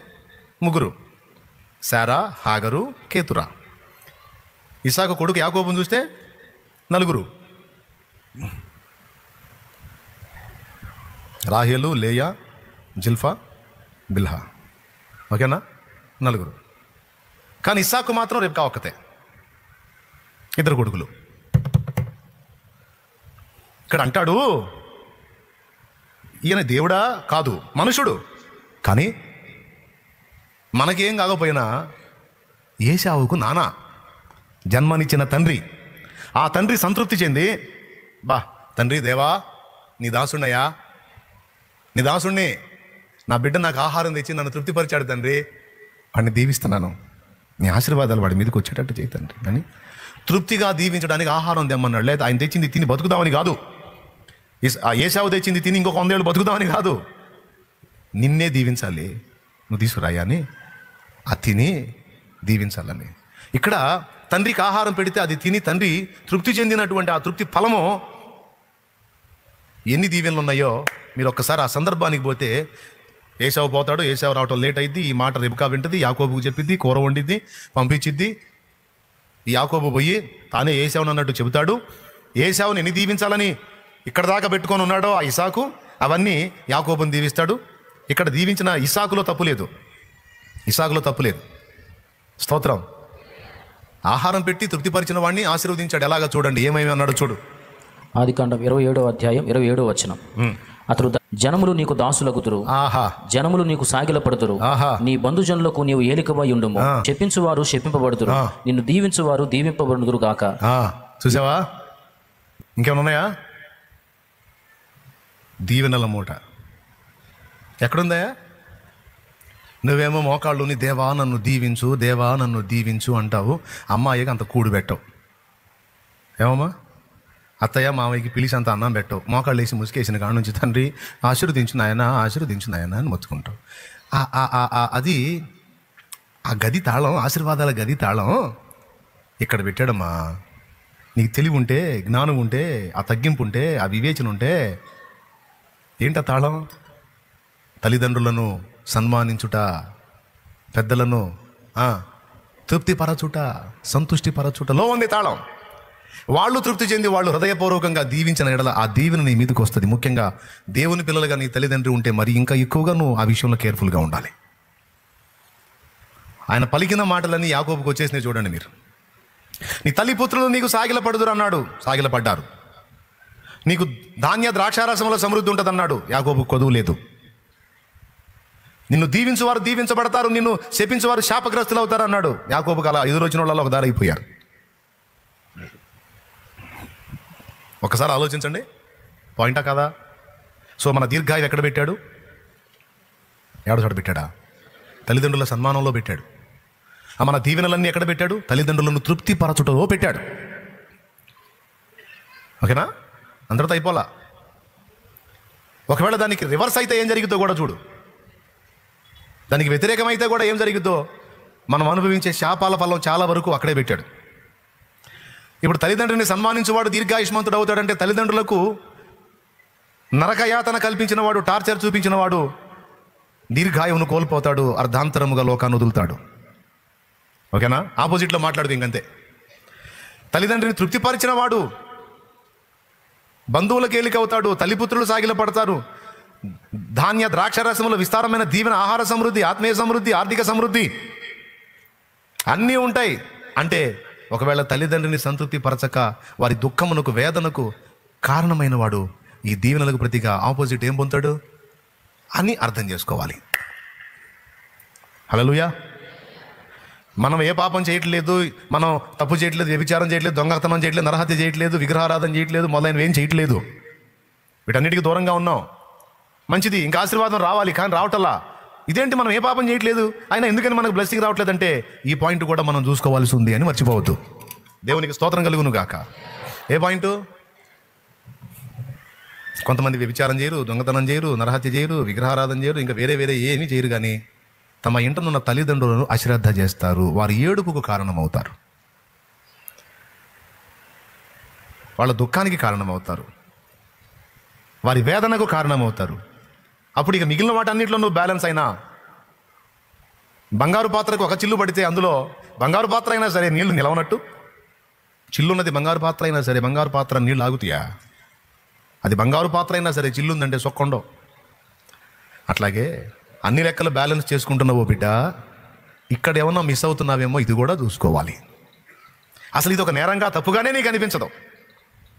3, శారా, హాగరు, కేతురా. ఇస్సాకు కొడుకు యాకోబును చూస్తే 4, రాహేలు, లేయా, జిల్ఫా, బిల్హా. ఓకేనా? 4. కానీ ఇస్సాకు మాత్రం రెబ్కా ఒక్కతే, 2 కొడుకులు. ఇక్కడ అంటాడు, ఈయన దేవుడా? కాదు, మనుషుడు. కానీ మనకేం కాకపోయినా ఏశావుకు నాన్న, జన్మనిచ్చిన తండ్రి. ఆ తండ్రి సంతృప్తి చెంది, బా తండ్రి దేవా, నీ దాసున్నయ్యా, నీ దాసుణ్ణి, నా బిడ్డ నాకు ఆహారం తెచ్చి నన్ను తృప్తిపరిచాడు తండ్రి, వాడిని దీవిస్తున్నాను, నీ ఆశీర్వాదాలు వాడి మీదకి వచ్చేటట్టు చేయి తండ్రి అని తృప్తిగా దీవించడానికి ఆహారం తెమ్మన్నాడు. లేదా ఆయన తెచ్చింది తిని బతుకుదామని కాదు, ఏశావు తెచ్చింది తిని ఇంకొక 100 ఏళ్ళు బతుకుదామని కాదు. నిన్నే దీవించాలి, నువ్వు తీసుకురాయా అని, ఆ తిని దీవించాలని. ఇక్కడ తండ్రికి ఆహారం పెడితే అది తిని తండ్రి తృప్తి చెందినటువంటి ఆ తృప్తి ఫలము ఎన్ని దీవెనలు ఉన్నాయో మీరు ఒక్కసారి ఆ సందర్భానికి పోతే ఏసావు పోతాడు, ఏసావు రావటం లేట్ అయింది, ఈ మాట రెబకా వింటది, యాకోబుకు చెప్పిద్ది, కూర వండిద్ది, పంపించిద్ది. ఈ యాకోబు పోయి తానే ఏసావుని అన్నట్టు చెబుతాడు. ఏసావుని ఎన్ని దీవించాలని ఇక్కడ దాకా పెట్టుకొని ఉన్నాడో ఆ ఇసాకు, అవన్నీ యాకోబుని దీవిస్తాడు. ఇక్కడ దీవించిన ఇసాకులో తప్పు లేదు, ఇసాకులో తప్పు లేదు. స్తోత్రం. ఆహారం పెట్టి తృప్తిపరిచిన వాడిని ఆశీర్వదించాడు. ఎలాగా చూడండి, ఏమేమి అన్నాడు చూడు. ఆదికాండం 27:27. అతడు జనములు నీకు దాసులగుతురు, జనములు నీకు సాగిలపడుతురు, నీ బంధుజనులకు నీవు ఏలికవై ఉండుము. చెప్పించువారు శపింపబడుతురు, నిన్ను దీవించువారు దీవింపబడుదురు గాక. చూసావా, ఇంకేమన్నాయా? దీవెనల మూట ఎక్కడుందా? నువ్వేమో మోకాళ్ళుని దేవా నన్ను దీవించు, దేవా నన్ను దీవించు అంటావు. అమ్మాయికి అంత కూడు పెట్టవు. ఏమమ్మా, అత్తయ్య మామయ్యకి పిలిచి అంత అన్నం పెట్టవు. మోకాళ్ళు వేసి ముసుకేసిన కాడ నుంచి తండ్రి ఆశీర్వదించు నాయనా, ఆశీర్వదించు నాయనా అని మొత్తుకుంటావు. అది ఆ గది తాళం, ఆశీర్వాదాల గది తాళం ఇక్కడ పెట్టాడమ్మా. నీకు తెలివి ఉంటే, జ్ఞానం ఉంటే, ఆ తగ్గింపు ఉంటే, ఆ వివేచన ఉంటే ఏంట తాళం? తల్లిదండ్రులను సన్మానించుట, పెద్దలను తృప్తిపరచుట, సంతుష్టిపరచుటలో ఉంది తాళం. వాళ్ళు తృప్తి చెంది వాళ్ళు హృదయపూర్వకంగా దీవించిన ఎడల ఆ దీవెన నీ మీదకి వస్తుంది. ముఖ్యంగా దేవుని పిల్లలుగా నీ తల్లిదండ్రులు ఉంటే మరి ఇంకా ఎక్కువగా నువ్వు ఆ విషయంలో కేర్ఫుల్గా ఉండాలి. ఆయన పలికిన మాటలన్నీ యాకోబుకు వచ్చేసినాయి చూడండి మీరు. నీ తల్లి పుత్రులు నీకు సాగిలపడుదురు అన్నాడు, సాగిలపడ్డారు. నీకు ధాన్య ద్రాక్షారసంలో సమృద్ధి ఉంటుంది అన్నాడు, యాకోబు కొదువు లేదు. నిన్ను దీవించువారు దీవించబడతారు, నిన్ను శపించువారు శాపగ్రస్తులు అవుతారు అన్నాడు. యాకోబుకు అలా ఎదురొచ్చిన వాళ్ళలో ఒక దారి అయిపోయారు. ఒకసారి ఆలోచించండి, పాయింటా కదా? సో మన దీర్ఘాయువు ఎక్కడ పెట్టాడు? ఏడో చోట పెట్టాడా? తల్లిదండ్రుల సన్మానంలో పెట్టాడు. మన దీవెనలన్నీ ఎక్కడ పెట్టాడు? తల్లిదండ్రులను తృప్తిపరచుటలో పెట్టాడు. ఓకేనా? అందరితో అయిపోలా. ఒకవేళ దానికి రివర్స్ అయితే ఏం జరిగిద్దో కూడా చూడు. దానికి వ్యతిరేకమైతే కూడా ఏం జరిగిద్దో. మనం అనుభవించే శాపాల ఫలం చాలా వరకు అక్కడే పెట్టాడు. ఇప్పుడు తల్లిదండ్రుని సన్మానించేవాడు దీర్ఘాయుష్మంతుడు అవుతాడంటే తల్లిదండ్రులకు నరకయాతన కల్పించిన వాడు, టార్చర్ చూపించిన వాడు దీర్ఘాయువును కోల్పోతాడు, అర్ధాంతరముగా లోకాన్ని వదులుతాడు. ఓకేనా? ఆపోజిట్లో మాట్లాడుతూ ఇంకంతే. తల్లిదండ్రిని తృప్తిపరిచిన వాడు బంధువులకు ఏలిక అవుతాడు, తల్లిపుత్రులు సాగిల పడతారు. ధాన్య ద్రాక్షరసముల విస్తారమైన దీవెన, ఆహార సమృద్ధి, ఆత్మీయ సమృద్ధి, ఆర్థిక సమృద్ధి అన్నీ ఉంటాయి. అంటే ఒకవేళ తల్లిదండ్రిని సంతృప్తి పరచక వారి దుఃఖమునకు, వేదనకు కారణమైన వాడు ఈ దీవెనలకు ప్రతిగా ఆపోజిట్ ఏం పొందుతాడు అని అర్థం చేసుకోవాలి. హల్లెలూయా. మనం ఏ పాపం చేయట్లేదు, మనం తప్పు చేయట్లేదు, వ్యభిచారం చేయట్లేదు, దొంగతనం చేయట్లేదు, నరహత్య చేయట్లేదు, విగ్రహారాధన చేయట్లేదు, మొదలైనవి ఏం చేయట్లేదు. వీటన్నిటికీ దూరంగా ఉన్నాం. మంచిది, ఇంకా ఆశీర్వాదం రావాలి, కానీ రావటల్లా. ఇదేంటి మనం ఏ పాపం చేయట్లేదు, అయినా ఎందుకని మనకు బ్లెస్సింగ్ రావట్లేదంటే ఈ పాయింట్ కూడా మనం చూసుకోవాల్సి ఉంది అని మర్చిపోవద్దు. దేవునికి స్తోత్రం కలుగును గాక. ఏ పాయింట్? కొంతమంది వ్యభిచారం చేయరు, దొంగతనం చేయరు, నరహత్య చేయరు, విగ్రహారాధన చేయరు, ఇంకా వేరే వేరే ఏమీ చేయరు, కానీ తమ ఇంటనున్న తల్లిదండ్రులను అశ్రద్ధ చేస్తారు. వారి ఏడుపుకు కారణమవుతారు, వాళ్ళ దుఃఖానికి కారణమవుతారు, వారి వేదనకు కారణమవుతారు. అప్పుడు ఇక మిగిలిన వాటన్నిటిలో నువ్వు బ్యాలెన్స్ అయినా, బంగారు పాత్రకు ఒక చిల్లు పడితే అందులో బంగారు పాత్ర అయినా సరే నీళ్లు నిలవనట్టు, చిల్లున్నది బంగారు పాత్ర అయినా సరే బంగారు పాత్ర నీళ్ళు ఆగుతాయా? అది బంగారు పాత్ర అయినా సరే చిల్లుందంటే సొక్కండో. అట్లాగే అన్ని లెక్కలు బ్యాలెన్స్ చేసుకుంటున్నావో బిడ్డ, ఇక్కడ ఏమన్నా మిస్ అవుతున్నావేమో ఇది కూడా చూసుకోవాలి. అసలు ఇది ఒక నేరంగా, తప్పుగానే నీకు అనిపించదు.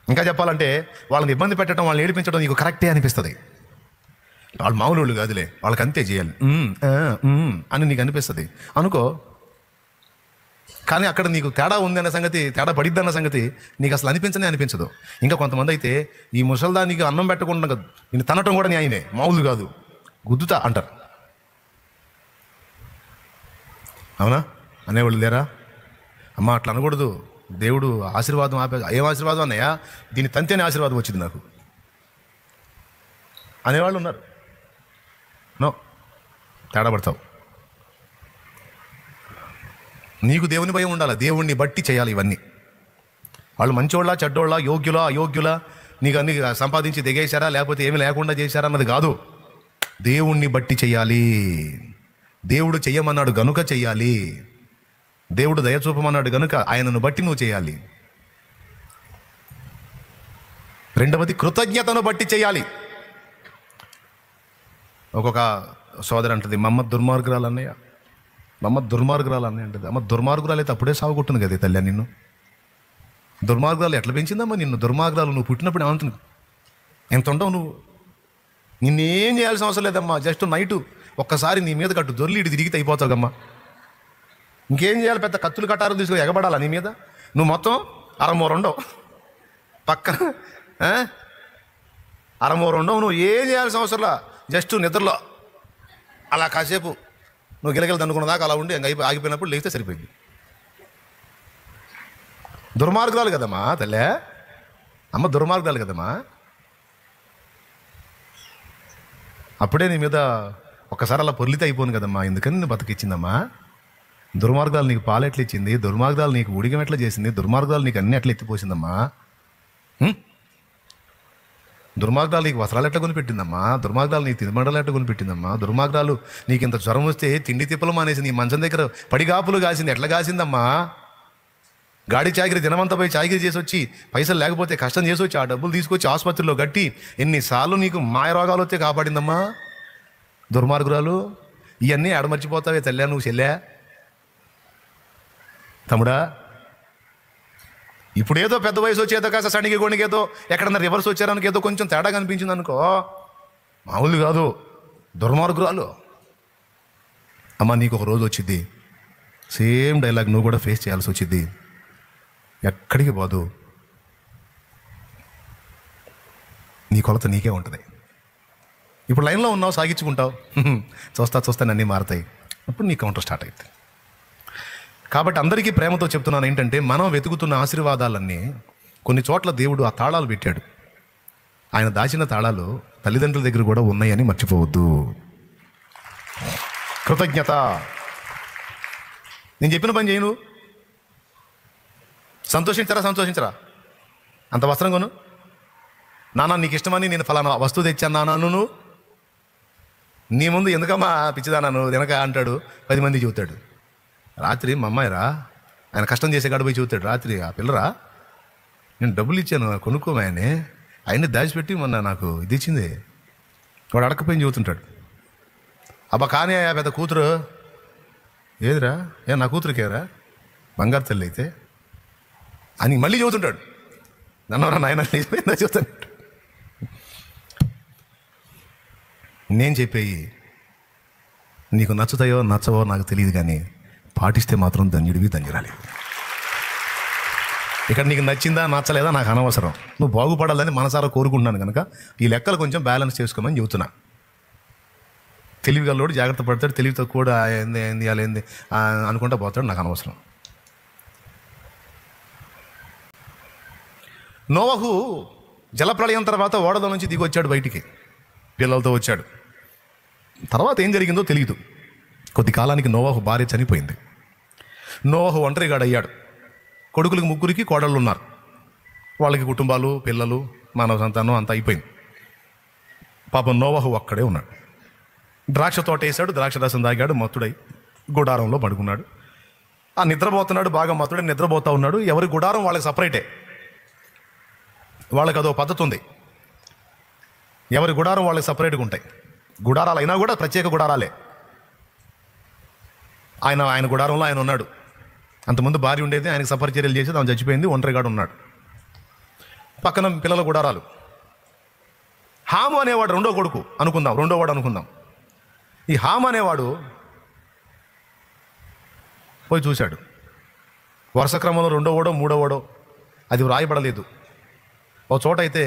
ఇంకా చెప్పాలంటే వాళ్ళని ఇబ్బంది పెట్టడం, వాళ్ళని ఏడిపించడం నీకు కరెక్టే అనిపిస్తుంది. వాళ్ళు మామూలు కాదులే, వాళ్ళకి అంతే చేయాలి అని నీకు అనిపిస్తుంది అనుకో. కానీ అక్కడ నీకు తేడా ఉంది అన్న సంగతి, తేడా పడిద్ది అన్న సంగతి నీకు అసలు అనిపించదు. ఇంకా కొంతమంది అయితే ఈ ముసల్దానికి అన్నం పెట్టకుండా నేను తనటం కూడా న్యాయమే, మామూలు కాదు, గుద్దుతా అంటారు. అవునా? అనేవాళ్ళు లేరా? అమ్మ అట్లా అనకూడదు, దేవుడు ఆశీర్వాదం ఏం ఆశీర్వాదం అన్నయ్యా, దీన్ని తంతేనే ఆశీర్వాదం వచ్చింది నాకు అనేవాళ్ళు ఉన్నారు. నో, తేడా పడతావు. నీకు దేవుని భయం ఉండాలి, దేవుణ్ణి బట్టి చేయాలి ఇవన్నీ. వాళ్ళు మంచోళ్ళ, చెడ్డోళ్ళ, యోగ్యులా, అయోగ్యులా, నీకు అన్ని సంపాదించి దిగేశారా లేకపోతే ఏమి లేకుండా చేశారా అన్నది కాదు. దేవుణ్ణి బట్టి చెయ్యాలి. దేవుడు చెయ్యమన్నాడు గనుక చెయ్యాలి. దేవుడు దయ చూపమన్నాడు గనుక ఆయనను బట్టి నువ్వు చేయాలి. రెండవది కృతజ్ఞతను బట్టి చేయాలి. ఒక్కొక్క సోదరు అంటది, మమ్మ దుర్మార్గురాలు అన్నయ్య, మమ్మ దుర్మార్గురాలు అన్నయ్య అంటది. అమ్మ దుర్మార్గురాలు అయితే అప్పుడే సాగుకుంటుంది కదా తల్లి. నిన్ను దుర్మార్గురాలు ఎట్లా పెంచిందమ్మా నిన్ను? దుర్మార్గురాలు నువ్వు పుట్టినప్పుడు ఏమంటుంది? ఎంత ఉండవు నువ్వు? నిన్నేం చేయాల్సిన అవసరం లేదమ్మా. జస్ట్ నైటు ఒక్కసారి నీ మీద కట్టు దొర్లి ఇటు తిరిగితే అయిపోతావుగమ్మా. ఇంకేం చేయాలి? పెద్ద కత్తులు కట్టారు తీసుకుని ఎగబడాలా నీ మీద? నువ్వు మొత్తం అరమూరుండవు, పక్కన అరమూరుండవు. నువ్వు ఏం చేయాల్సిన అవసరంలా. జస్ట్ నిద్రలో అలా కాసేపు నువ్వు గిలగిల దండుకున్న దాకా అలా ఉండి ఇంకా ఆగిపోయినప్పుడు లేస్తే సరిపోయింది. దుర్మార్గురాలు కదమ్మా తల్లే, అమ్మ దుర్మార్గురాలు కదమ్మా. అప్పుడే నీ మీద ఒకసారి అలా పొర్లితే అయిపోను కదమ్మా. ఎందుకని నేను బతికిచ్చిందమ్మా? దుర్మార్గాలు నీకు పాలు ఎట్లా ఇచ్చింది? దుర్మార్గాలు నీకు ఉడిగం ఎట్లా చేసింది? దుర్మార్గాలు నీకు అన్ని ఎట్లా ఎత్తిపోసిందమ్మా? దుర్మార్గాలు నీకు వస్త్రాలు ఎట్లా కొనిపెట్టిందమ్మా? దుర్మార్గాలు నీకు తిరుమండలు ఎట్లా కొనిపెట్టిందమ్మా? దుర్మార్గాలు నీకు ఇంత జ్వరం వస్తే తిండి తిప్పలు మానేసి నీ మంచం దగ్గర పడిగాపులు కాసింది ఎట్లా కాసిందమ్మా? గాడి చాకిరి దినమంతా పోయి చాకిరి చేసి వచ్చి పైసలు లేకపోతే కష్టం చేసి వచ్చి ఆ డబ్బులు తీసుకొచ్చి ఆసుపత్రిలో కట్టి ఎన్నిసార్లు నీకు మాయ రోగాలు వస్తే కాపాడిందమ్మా దుర్మార్గురాలు. ఇవన్నీ ఆడమర్చిపోతావే తల్లా నువ్వు చెల్లె తమ్ముడా. ఇప్పుడేదో పెద్ద వయసు వచ్చేదో కాస్త సణిగి గొణిగేదో ఎక్కడన్నా రివర్స్ వచ్చారనుకో ఏదో కొంచెం తేడా కనిపించింది అనుకో, మామూలు కాదు దుర్మార్గురాలు. అమ్మ నీకు ఒక రోజు వచ్చింది, సేమ్ డైలాగ్ నువ్వు కూడా ఫేస్ చేయాల్సి వచ్చింది. ఎక్కడికి పోదు, నీ కొలత నీకే ఉంటుంది. ఇప్పుడు లైన్లో ఉన్నావు, సాగించుకుంటావు, చూస్తా అన్నీ మారుతాయి. అప్పుడు నీ కౌంటర్ స్టార్ట్ అవుతుంది. కాబట్టి అందరికీ ప్రేమతో చెప్తున్నాను ఏంటంటే, మనం వెతుకుతున్న ఆశీర్వాదాలన్నీ కొన్ని చోట్ల దేవుడు ఆ తాళాలు పెట్టాడు. ఆయన దాచిన తాళాలు తల్లిదండ్రుల దగ్గర కూడా ఉన్నాయని మర్చిపోవద్దు. కృతజ్ఞత. నేను చెప్పిన పని చేయను, సంతోషించరా అంత వస్త్రం కొను, నాన్న నీకు ఇష్టమని నేను ఫలానా వస్తువు తెచ్చాను నాన్న, నువ్వు నీ ముందు ఎందుకమ్మా పిచ్చిదానా నువ్వు వెనక అంటాడు, 10 మంది చూస్తాడు. రాత్రి మా అమ్మాయిరా, ఆయన కష్టం చేసే కాడ పోయి చూస్తాడు. రాత్రి ఆ పిల్లరా నేను డబ్బులు ఇచ్చాను కొనుక్కోమాయని, ఆయన్ని దాచిపెట్టి మొన్న నాకు ఇది ఇచ్చింది, వాడు అడకపోయి చూస్తుంటాడు. అబ్బా కానీ ఆ పెద్ద కూతురు ఏదిరా, నా కూతురికేరా బంగారు తల్లి అయితే అని మళ్ళీ చదువుతుంటాడు. నన్నవరా నాయన చూస్తాను. నేను చెప్పేయి నీకు నచ్చుతాయో నచ్చవో నాకు తెలియదు, కానీ పాటిస్తే మాత్రం ధన్యుడివి ధన్యురాలి. ఇక్కడ నీకు నచ్చిందా నచ్చలేదా నాకు అనవసరం, నువ్వు బాగుపడాలని మనసారా కోరుకుంటున్నాను కనుక ఈ లెక్కలు కొంచెం బ్యాలెన్స్ చేసుకోమని చెబుతున్నా. తెలివి గల్లోడు జాగ్రత్త పడతాడు, తెలివి తక్కువ ఏంది అలా ఏంది అనుకుంటా పోతాడు, నాకు అనవసరం. నోవహు జలప్రళయం తర్వాత ఓడలో నుంచి దిగి వచ్చాడు బయటికి, పిల్లలతో వచ్చాడు. తర్వాత ఏం జరిగిందో తెలియదు. కొద్ది కాలానికి నోవహు భార్య చనిపోయింది. నోవహు ఒంటరిగాడు అయ్యాడు. కొడుకులకి 3 కోడళ్ళు ఉన్నారు. వాళ్ళకి కుటుంబాలు, పిల్లలు, మానవ సంతానం అంతా అయిపోయింది. పాపం నోవహు ఒక్కడే ఉన్నాడు. ద్రాక్ష తోట వేసాడు, ద్రాక్ష రసం తాగాడు, మత్తుడై గుడారంలో పడుకున్నాడు. ఆ నిద్రపోతున్నాడు, బాగా మత్తుడై నిద్రపోతూ ఉన్నాడు. ఎవరి గుడారం వాళ్ళకి సపరేటే, వాళ్ళకి అదో పద్ధతి ఉంది. ఎవరి గుడారం వాళ్ళకి సపరేట్గా ఉంటాయి. గుడారాలు అయినా కూడా ప్రత్యేక గుడారాలే. ఆయన గుడారంలో ఆయన ఉన్నాడు. అంతకుముందు భార్య ఉండేది, ఆయనకు సపరిచర్యలు చేసి ఆమె చచ్చిపోయింది, ఒంటరిగాడు ఉన్నాడు. పక్కన పిల్లల గుడారాలు. హాము అనేవాడు రెండో కొడుకు అనుకుందాం. ఈ హాము అనేవాడు పోయి చూశాడు. వరుస క్రమంలో 2వ ఓడో 3వ ఓడో అది వ్రాయబడలేదు. ఓ చోట అయితే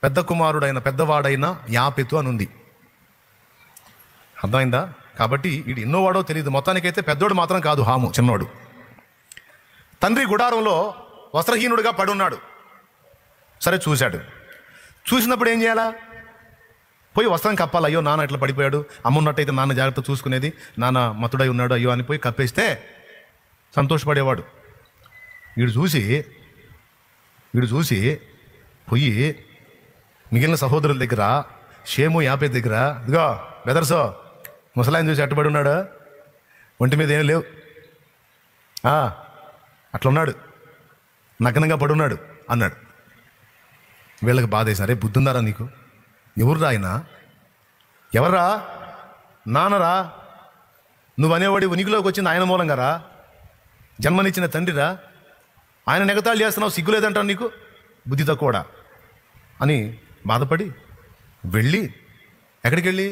పెద్ద కుమారుడైన పెద్దవాడైన యాపెతు అని ఉంది. అర్థమైందా? కాబట్టి ఇది ఎన్నో వాడో తెలియదు. మొత్తానికైతే పెద్దోడు మాత్రం కాదు హాము, చిన్నోడు. తండ్రి గుడారంలో వస్త్రహీనుడిగా పడున్నాడు. సరే చూశాడు. చూసినప్పుడు ఏం చేయాలా? పోయి వస్త్రం కప్పాలి. అయ్యో నాన్న ఇట్లా పడిపోయాడు, అమ్మున్నట్టయితే నాన్న జాగ్రత్త చూసుకునేది, నాన్న మత్తుడై ఉన్నాడు అయ్యో అని పోయి కప్పేస్తే సంతోషపడేవాడు. వీడు చూసి పోయి మిగిలిన సహోదరుల దగ్గర షేము యాపే దగ్గర, ఇదిగో బెదర్సో ముసలాయన చూసి అట్టుబడి ఉన్నాడు, ఒంటి మీద ఏం లేవు, అట్లా ఉన్నాడు, నగ్నంగా పడున్నాడు అన్నాడు. వీళ్ళకి బాధ వేసారే, బుద్ధుందారా నీకు? ఎవర్రా ఆయన? ఎవర్రా? నాన్నరా? నువ్వు అనేవాడి ఉనికిలోకి వచ్చింది ఆయన మూలంగా రా, జన్మనిచ్చిన తండ్రిరా, ఆయన నెగతాళి చేస్తున్నావు, సిగ్గులేదంటాను నీకు, బుద్ధి తక్కువడా అని బాధపడి వెళ్ళి, ఎక్కడికి వెళ్ళి,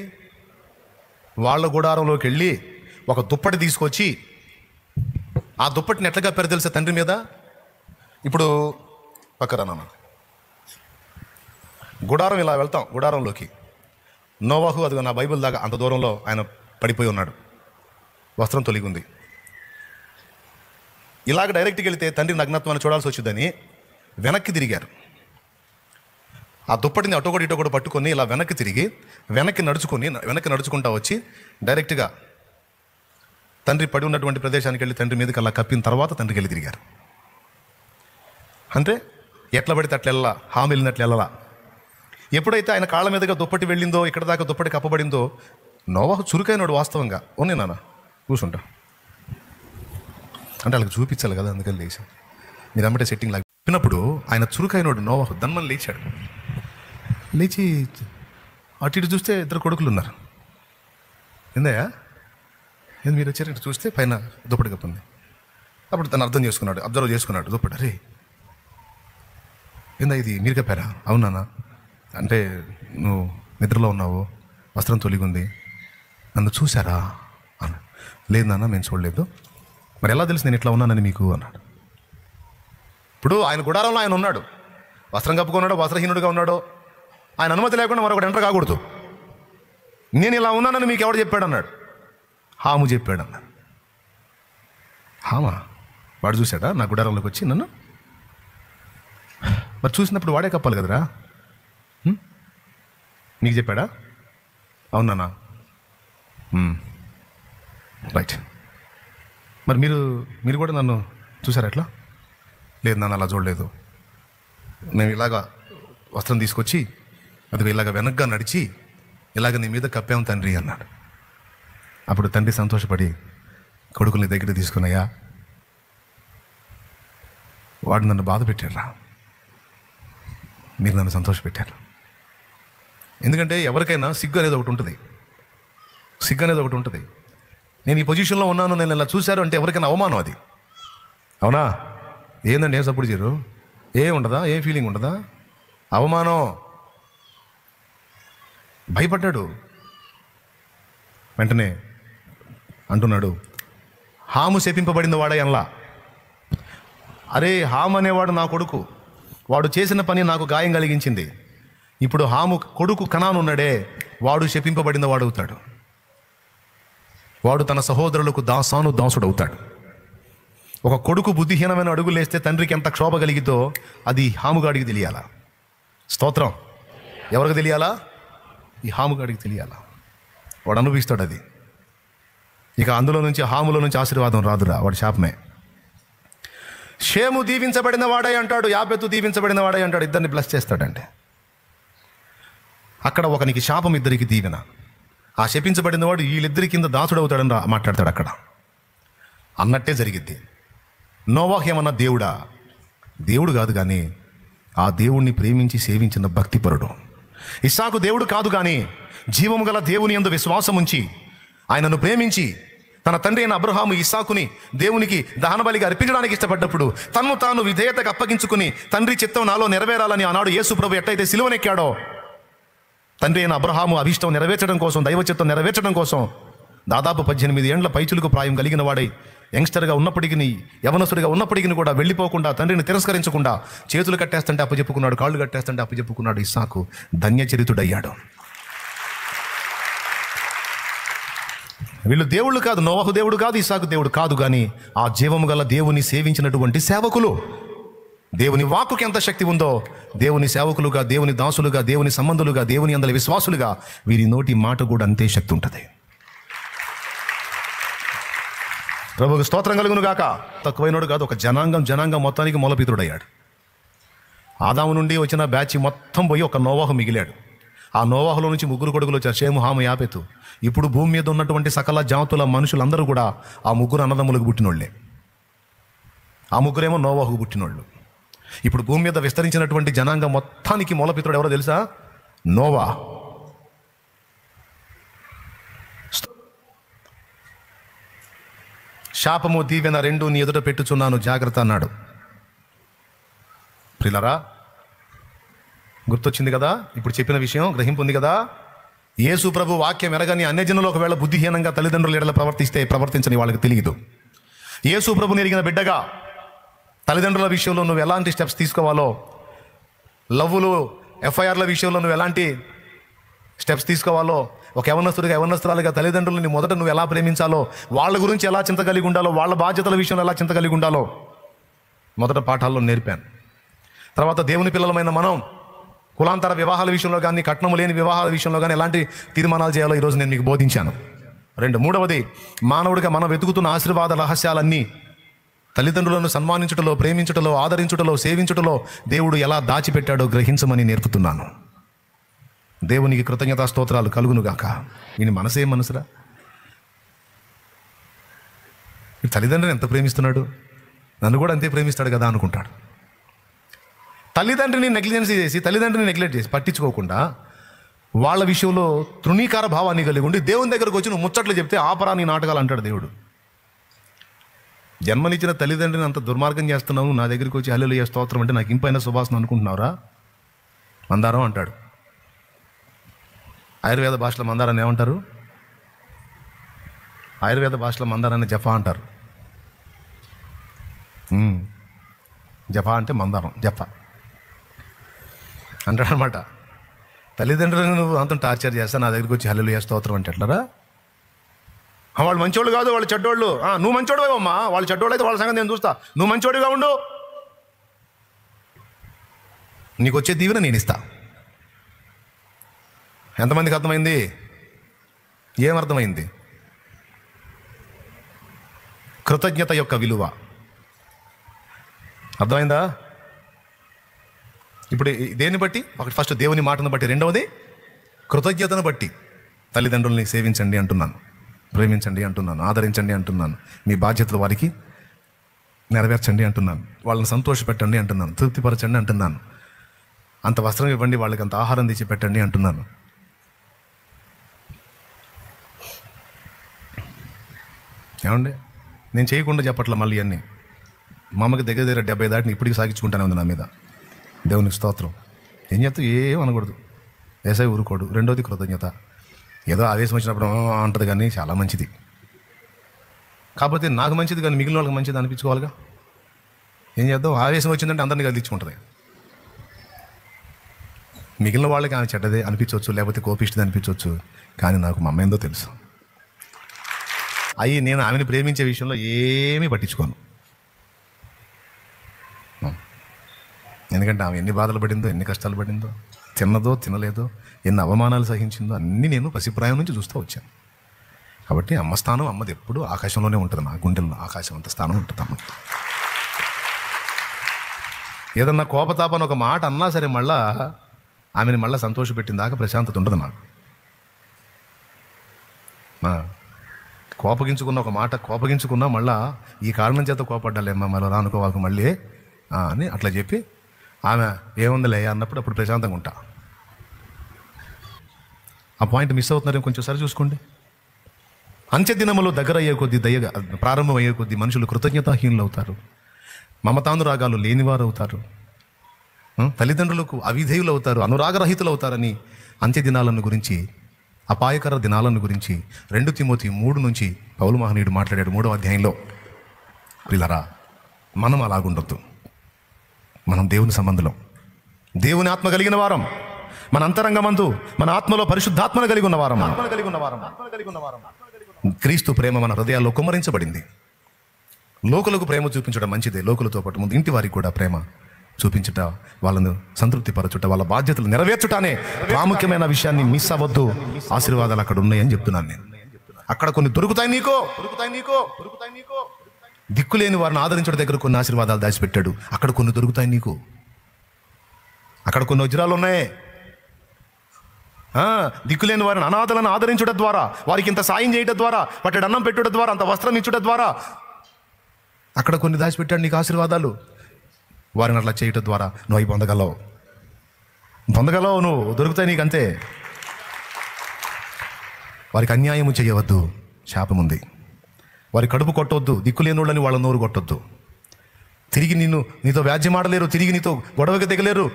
వాళ్ళ గుడారంలోకి వెళ్ళి ఒక దుప్పటి తీసుకొచ్చి ఆ దుప్పటిని ఎట్లా కప్పారు తెలుసా తండ్రి మీద? ఇప్పుడు పక్కరా నాన్న, గుడారం ఇలా వెళ్తాం, గుడారంలోకి నోవాహు అదిగో నా బైబిల్ దాకా అంత దూరంలో ఆయన పడిపోయి ఉన్నాడు, వస్త్రం తొలిగి ఉంది. ఇలాగ డైరెక్ట్కి వెళితే తండ్రి నగ్నత్వాన్ని చూడాల్సి వచ్చిందని వెనక్కి తిరిగారు. ఆ దుప్పటిని అటోగొడు ఇటోగొడు పట్టుకొని ఇలా వెనక్కి తిరిగి వెనక్కి నడుచుకుంటా వచ్చి డైరెక్ట్గా తండ్రి పడి ఉన్నటువంటి ప్రదేశానికి వెళ్ళి తండ్రి మీదకి అలా కప్పిన తర్వాత తండ్రికి వెళ్ళి తిరిగారు. అంటే ఎట్లా పడితే అట్లా వెళ్ళాలా, హామీ వెళ్ళినట్లు వెళ్ళాలా. ఎప్పుడైతే ఆయన కాళ్ళ మీదుగా దుప్పటి వెళ్ళిందో, ఇక్కడ దాకా దుప్పటి కప్పబడిందో, నోవాహు చురుకైనడు వాస్తవంగా. ఓనే నాన్న కూర్చుంటా అంటే వాళ్ళకి చూపించాలి కదా, అందుకని లేచి మీరు అమ్మటే సెట్టింగ్ లాగా చెప్పినప్పుడు ఆయన చురుకైనడు నోవాహు దన్మని లేచాడు. లేచి అటు ఇటు చూస్తే ఇద్దరు కొడుకులు ఉన్నారు. ఏందయ్యా ఏంది మీరు వచ్చారు? ఇటు చూస్తే పైన దుప్పటి కప్పుంది. అప్పుడు తను అబ్జర్వ్ చేసుకున్నాడు దుప్పటి. అరే ఏందా ఇది మీరు కప్పారా? అవునా అంటే నువ్వు నిద్రలో ఉన్నావు, వస్త్రం తొలిగుంది, నన్ను చూసారా అన్నాడు. లేదు నాన్న మేము చూడలేదు. మరి ఎలా తెలుసు నేను ఇట్లా ఉన్నానని మీకు అన్నాడు. ఇప్పుడు ఆయన గుడారంలో ఆయన ఉన్నాడు, వస్త్రం కప్పుకున్నాడో వస్త్రహీనుడిగా ఉన్నాడో, ఆయన అనుమతి లేకుండా మరొకటి ఎంటర్ కాకూడదు. నేను ఇలా ఉన్నానని మీకు ఎవడు చెప్పాడు అన్నాడు. హాము చెప్పాడు అన్నాడు. హామా? వాడు చూశాడా నా గుడారంలోకి వచ్చి నన్ను? మరి చూసినప్పుడు వాడే కప్పాలి కదరా. నీకు చెప్పాడా? అవునా? రైట్. మరి మీరు కూడా నన్ను చూసారా ఎట్లా? లేదు నన్ను అలా చూడలేదు, నేను ఇలాగా వస్త్రం తీసుకొచ్చి అది ఇలాగ వెనక్గా నడిచి ఇలాగ నీ మీద కప్పాము తండ్రి అన్నాడు. అప్పుడు తండ్రి సంతోషపడి కొడుకుని దగ్గర తీసుకున్నాయా, వాడు నన్ను బాధ పెట్టారా, మీరు నన్ను సంతోషపెట్టారు. ఎందుకంటే ఎవరికైనా సిగ్గు అనేది ఒకటి ఉంటుంది. నేను ఈ పొజిషన్లో ఉన్నాను, నేను ఇలా చూశారు అంటే ఎవరికైనా అవమానం అది. అవునా? ఏందండి ఏం సపోర్ట్ చేయరు? ఏం ఉండదా? ఏం ఫీలింగ్ ఉండదా? అవమానం. భయపడ్డాడు. వెంటనే అంటున్నాడు, హాము శపింపబడిన వాడే అనలా. అరే హాము అనేవాడు నా కొడుకు, వాడు చేసిన పని నాకు గాయం కలిగించింది. ఇప్పుడు హాము కొడుకు కనాను ఉన్నాడే, వాడు శపింపబడిన వాడు అవుతాడు. వాడు తన సహోదరులకు దాసుడవుతాడు. ఒక కొడుకు బుద్ధిహీనమైన అడుగులు వేస్తే తండ్రికి ఎంత క్షోభ కలిగితో అది హాముగాడికి తెలియాలా? స్తోత్రం. ఎవరికి తెలియాలా? ఈ హాముగాడికి తెలియాలా. వాడు అనుభవిస్తాడు అది. ఇక అందులో నుంచి హాములో నుంచి ఆశీర్వాదం రాదురా, వాడు శాపమే. షేము దీవించబడిన వాడే అంటాడు, యాపెతు దీవించబడిన వాడే అంటాడు. ఇద్దరిని బ్లెస్ చేస్తాడంటే అక్కడ ఒకనికి శాపం, ఇద్దరికి దీవెన. ఆ శపించబడిన వాడు వీళ్ళిద్దరి కింద దాసుడవుతాడని మాట్లాడతాడు అక్కడ. అన్నట్టే జరిగిద్ది. నోవాహు ఏమన్నా దేవుడా? దేవుడు కాదు, కానీ ఆ దేవుణ్ణి ప్రేమించి సేవించిన భక్తిపరుడు. ఇస్సాకు దేవుడు కాదు, కానీ జీవము గల దేవుని యందు విశ్వాసం ఉంచి ఆయనను ప్రేమించి తన తండ్రి అయిన అబ్రహాము ఇస్సాకుని దేవునికి దహనబలిగా అర్పించడానికి ఇష్టపడ్డప్పుడు తన్ను తాను విధేయతకు అప్పగించుకుని తండ్రి చిత్తం నాలో నెరవేరాలని ఆనాడు యేసు ప్రభు ఎట్టయితే సిలువనెక్కాడో, తండ్రి అయిన అబ్రహాము అభిష్టం నెరవేర్చడం కోసం, దైవ చిత్తం నెరవేర్చడం కోసం దాదాపు 18 ఏండ్ల పైచులకు ప్రాయం కలిగిన వాడై యంగ్స్టర్గా ఉన్నప్పటికీ, యవనస్తుడిగా ఉన్నప్పటికీ కూడా వెళ్ళిపోకుండా, తండ్రిని తిరస్కరించకుండా చేతులు కట్టేస్తుంటే అప్పచెప్పుకున్నాడు, కాళ్ళు కట్టేస్తుంటే అప్పచెప్పుకున్నాడు. ఇస్సాకు ధన్యచరితుడయ్యాడు. వీళ్ళు దేవుళ్ళు కాదు, నోవాహు దేవుడు కాదు, ఇస్సాకు దేవుడు కాదు, కానీ ఆ జీవము గల దేవుని సేవించినటువంటి సేవకులు. దేవుని వాక్కుకి ఎంత శక్తి ఉందో, దేవుని సేవకులుగా, దేవుని దాసులుగా, దేవుని సంబంధులుగా, దేవుని అందరి విశ్వాసులుగా వీరి నోటి మాట కూడా అంతే శక్తి ఉంటుంది. ప్రభువుకు స్తోత్రం కలుగును గాక. తక్కువైనడు కాదు, ఒక జనాంగం మొత్తానికి మూలపితుడయ్యాడు. ఆదాము నుండి వచ్చిన బ్యాచ్ మొత్తం పోయి ఒక నోవాహు మిగిలాడు. ఆ నోవాహులో నుంచి 3 కొడుకులు వచ్చారు, షేము, హాము, యాపెతు. ఇప్పుడు భూమి మీద ఉన్నటువంటి సకల జాతుల మనుషులందరూ కూడా ఆ 3 అన్నదమ్ములకు పుట్టినోళ్లే. ఆ 3 నోవాహుకు పుట్టినోళ్ళు. ఇప్పుడు భూమి మీద విస్తరించినటువంటి జనాంగం మొత్తానికి మూలపిత్రుడు ఎవరో తెలుసా? నోవా. శాపము దీవెన 2 నీ ఎదుట పెట్టుచున్నాను, జాగ్రత్త అన్నాడు. ప్రియులారా, గుర్తొచ్చింది కదా? ఇప్పుడు చెప్పిన విషయం గ్రహింపు ఉంది కదా? యేసు ప్రభు వాక్యం ఎరగని అన్యజనులు ఒకవేళ బుద్ధిహీనంగా తల్లిదండ్రుల ఎడల ప్రవర్తించని వాళ్ళకి తెలియదు. యేసు ప్రభుని ఎరిగిన బిడ్డగా తల్లిదండ్రుల విషయంలో నువ్వు ఎలాంటి స్టెప్స్ తీసుకోవాలో, లవ్వులు, ఎఫ్ఐఆర్ల విషయంలో నువ్వు ఎలాంటి స్టెప్స్ తీసుకోవాలో, ఒక యవనస్తురాలుగా తల్లిదండ్రులని మొదట నువ్వు ఎలా ప్రేమించాలో, వాళ్ళ గురించి ఎలా చింత కలిగి ఉండాలో, వాళ్ళ బాధ్యతల విషయంలో ఎలా చింత కలిగి ఉండాలో మొదట పాఠాల్లో నేర్పాను. తర్వాత దేవుని పిల్లలమైన మనం కులాంతర వివాహాల విషయంలో కానీ, కట్నము లేని వివాహాల విషయంలో కానీ ఎలాంటి తీర్మానాలు చేయాలో ఈరోజు నేను మీకు బోధించాను. 2, మూడవది, మానవుడిగా మనం వెతుకుతున్న ఆశీర్వాద రహస్యాలన్నీ తల్లిదండ్రులను సన్మానించుటలో, ప్రేమించుటలో, ఆదరించుటలో, సేవించుటలో దేవుడు ఎలా దాచిపెట్టాడో గ్రహించమని నేర్పుతున్నాను. దేవునికి కృతజ్ఞతా స్తోత్రాలు కలుగునుగాక. ఈయన మనసే మనసురా? ఈ తల్లిదండ్రుని ఎంత ప్రేమిస్తున్నాడు, నన్ను కూడా అంతే ప్రేమిస్తాడు కదా అనుకుంటాడు. తల్లిదండ్రిని నెగ్లెక్ట్ చేసి పట్టించుకోకుండా వాళ్ళ విషయంలో తృణీకార భావాన్ని కలిగి ఉండి దేవుని దగ్గరకు వచ్చి నువ్వు ముచ్చట్లు చెప్తే ఆపరా నీ నాటకాలు అంటాడు దేవుడు. జన్మనిచ్చిన తల్లిదండ్రిని అంత దుర్మార్గం చేస్తున్నావు, నా దగ్గరికి వచ్చి హల్లెలూయా స్తోత్రం అంటే నాకు ఇంపైన సువాసన అనుకుంటున్నావురా? మందారం అంటాడు. ఆయుర్వేద భాషలో మందారాన్ని ఏమంటారు? ఆయుర్వేద భాషలో మందారాన్ని జఫా అంటారు. జఫా అంటే మందారం, జఫా అంటాడు అనమాట. తల్లిదండ్రులను నువ్వు అంత టార్చర్ చేస్తా, నా దగ్గరికి వచ్చి హల్లెలూయా స్తోత్రం అంటే ఎట్లరా? వాళ్ళు మంచోళ్ళు కాదు, వాళ్ళు చెడ్డోళ్ళు. నువ్వు మంచోడువేమమ్మా, వాళ్ళు చెడ్డోళ్ళు అయితే వాళ్ళ సంగతి నేను చూస్తా, నువ్వు మంచోడుగా ఉండు, నీకు వచ్చే దీవెన నేను ఇస్తా. ఎంతమందికి అర్థమైంది? ఏమర్థమైంది? కృతజ్ఞత యొక్క విలువ అర్థమైందా? ఇప్పుడు దేన్ని బట్టి? ఒకటి ఫస్ట్ దేవుని మాటను బట్టి, రెండవది కృతజ్ఞతను బట్టి. తల్లిదండ్రుల్ని సేవించండి అంటున్నాను, ప్రేమించండి అంటున్నాను, ఆదరించండి అంటున్నాను, మీ బాధ్యతలు వారికి నెరవేర్చండి అంటున్నాను, వాళ్ళని సంతోషపెట్టండి అంటున్నాను, తృప్తిపరచండి అంటున్నాను, అంత వస్త్రం ఇవ్వండి, వాళ్ళకి అంత ఆహారం తెచ్చి పెట్టండి అంటున్నాను. ఏమండి, నేను చేయకుండా చెప్పట్ల మళ్ళీ అన్నీ. మా అమ్మకి దగ్గర 70 దాటిని ఇప్పటికి సాగించుకుంటానే ఉంది నా మీద. దేవునికి స్తోత్రం. ఏం చేస్తావు? ఏం అనకూడదు, వేసే ఊరుకోడు. రెండోది కృతజ్ఞత. ఏదో ఆవేశం వచ్చినప్పుడు అంటది కానీ చాలా మంచిది. కాకపోతే నాకు మంచిది కానీ మిగిలిన వాళ్ళకి మంచిది అనిపించుకోవాలిగా. ఏం చేద్దాం? ఆవేశం వచ్చిందంటే అందరినీ కదిలించుకుంటుంది. మిగిలిన వాళ్ళకి ఆమె చెడ్డదే అనిపించవచ్చు, లేకపోతే కోపిష్టిది అనిపించవచ్చు, కానీ నాకు మా అమ్మ ఏందో తెలుసు. నేను ఆమెను ప్రేమించే విషయంలో ఏమీ పట్టించుకోను. ఎందుకంటే ఆమె ఎన్ని బాధలు పడిందో, ఎన్ని కష్టాలు పడిందో, తిన్నదో తినలేదో, ఎన్ని అవమానాలు సహించిందో అన్నీ నేను పసిప్రాయం నుంచి చూస్తూ వచ్చాను. కాబట్టి అమ్మ స్థానం అమ్మది ఎప్పుడు ఆకాశంలోనే ఉంటుంది. నా గుండెల్లో ఆకాశం అంత స్థానం ఉంటుంది అమ్మ. ఏదన్నా కోపతాపని ఒక మాట అన్నా సరే మళ్ళా ఆమెను మళ్ళీ సంతోషపెట్టిన దాకా ప్రశాంతత ఉండదు నాకు. కోపగించుకున్న ఒక మాట కోపగించుకున్నా మళ్ళా ఈ కారణం చేత కోపడ్డాలేమ్మా, మళ్ళీ రానుకోవాలకు మళ్ళీ అని అట్లా చెప్పి ఆమె ఏముందిలే అన్నప్పుడు అప్పుడు ప్రశాంతంగా ఉంటా. ఆ పాయింట్ మిస్ అవుతున్నారేమో కొంచెం సరి చూసుకోండి. అంచె దినములు దగ్గర అయ్యే కొద్దీ ప్రారంభం అయ్యే కొద్దీ మనుషులు కృతజ్ఞతాహీనులు అవుతారు, మమతానురాగాలు లేనివారు అవుతారు, తల్లిదండ్రులకు అవిధేయులు అవుతారు, అనురాగరహితులు అవుతారని అంత్య దినాలను గురించి, అపాయకర దినాలను గురించి 2 తిమోతి 3 నుంచి పౌలు మహనీయుడు మాట్లాడాడు 3వ అధ్యాయంలో. ప్రియులారా, మనం అలాగుండొద్దు. మనం దేవుని సంబంధంలో, దేవుని ఆత్మ కలిగిన వారం, మన అంతరంగమందు మన ఆత్మలో పరిశుద్ధాత్మను కలిగి ఉన్నవారం. క్రీస్తు ప్రేమ మన హృదయాల్లో కుమ్మరించబడింది. లోకులకు ప్రేమ చూపించడం మంచిదే, లోకులతో పాటు ముందు ఇంటి వారికి కూడా ప్రేమ చూపించుట, వాళ్ళను సంతృప్తి పరచుట, వాళ్ళ బాధ్యతలు నెరవేర్చుటానే ప్రాముఖ్యమైన విషయాన్ని మిస్ అవ్వద్దు. ఆశీర్వాదాలు అక్కడ ఉన్నాయని చెప్తున్నాను నేను. అక్కడ కొన్ని దొరుకుతాయి నీకో. దిక్కులేని వారిని ఆదరించడం దగ్గర కొన్ని ఆశీర్వాదాలు దాచిపెట్టాడు, అక్కడ కొన్ని దొరుకుతాయి నీకు. అక్కడ కొన్ని వజ్రాలు ఉన్నాయి, దిక్కులేని వారిని అనాథలను ఆదరించడం ద్వారా, వారికి ఇంత సాయం చేయడం ద్వారా, వాటి అన్నం పెట్టుట ద్వారా, అంత వస్త్రం ఇచ్చుట ద్వారా అక్కడ కొన్ని దాచిపెట్టాడు నీకు ఆశీర్వాదాలు. వారిని అట్లా చేయటం ద్వారా నువ్వు అవి పొందగలవు, నువ్వు దొరుకుతాయి నీకు అంతే. వారికి అన్యాయము చేయవద్దు, శాపం ఉంది. వారి కడుపు కొట్టవద్దు, దిక్కులేనోళ్ళని వాళ్ళ నోరు కొట్టొద్దు. తిరిగి నీతో వ్యాజ్యం ఆడలేరు, తిరిగి నీతో గొడవకి దిగలేరు.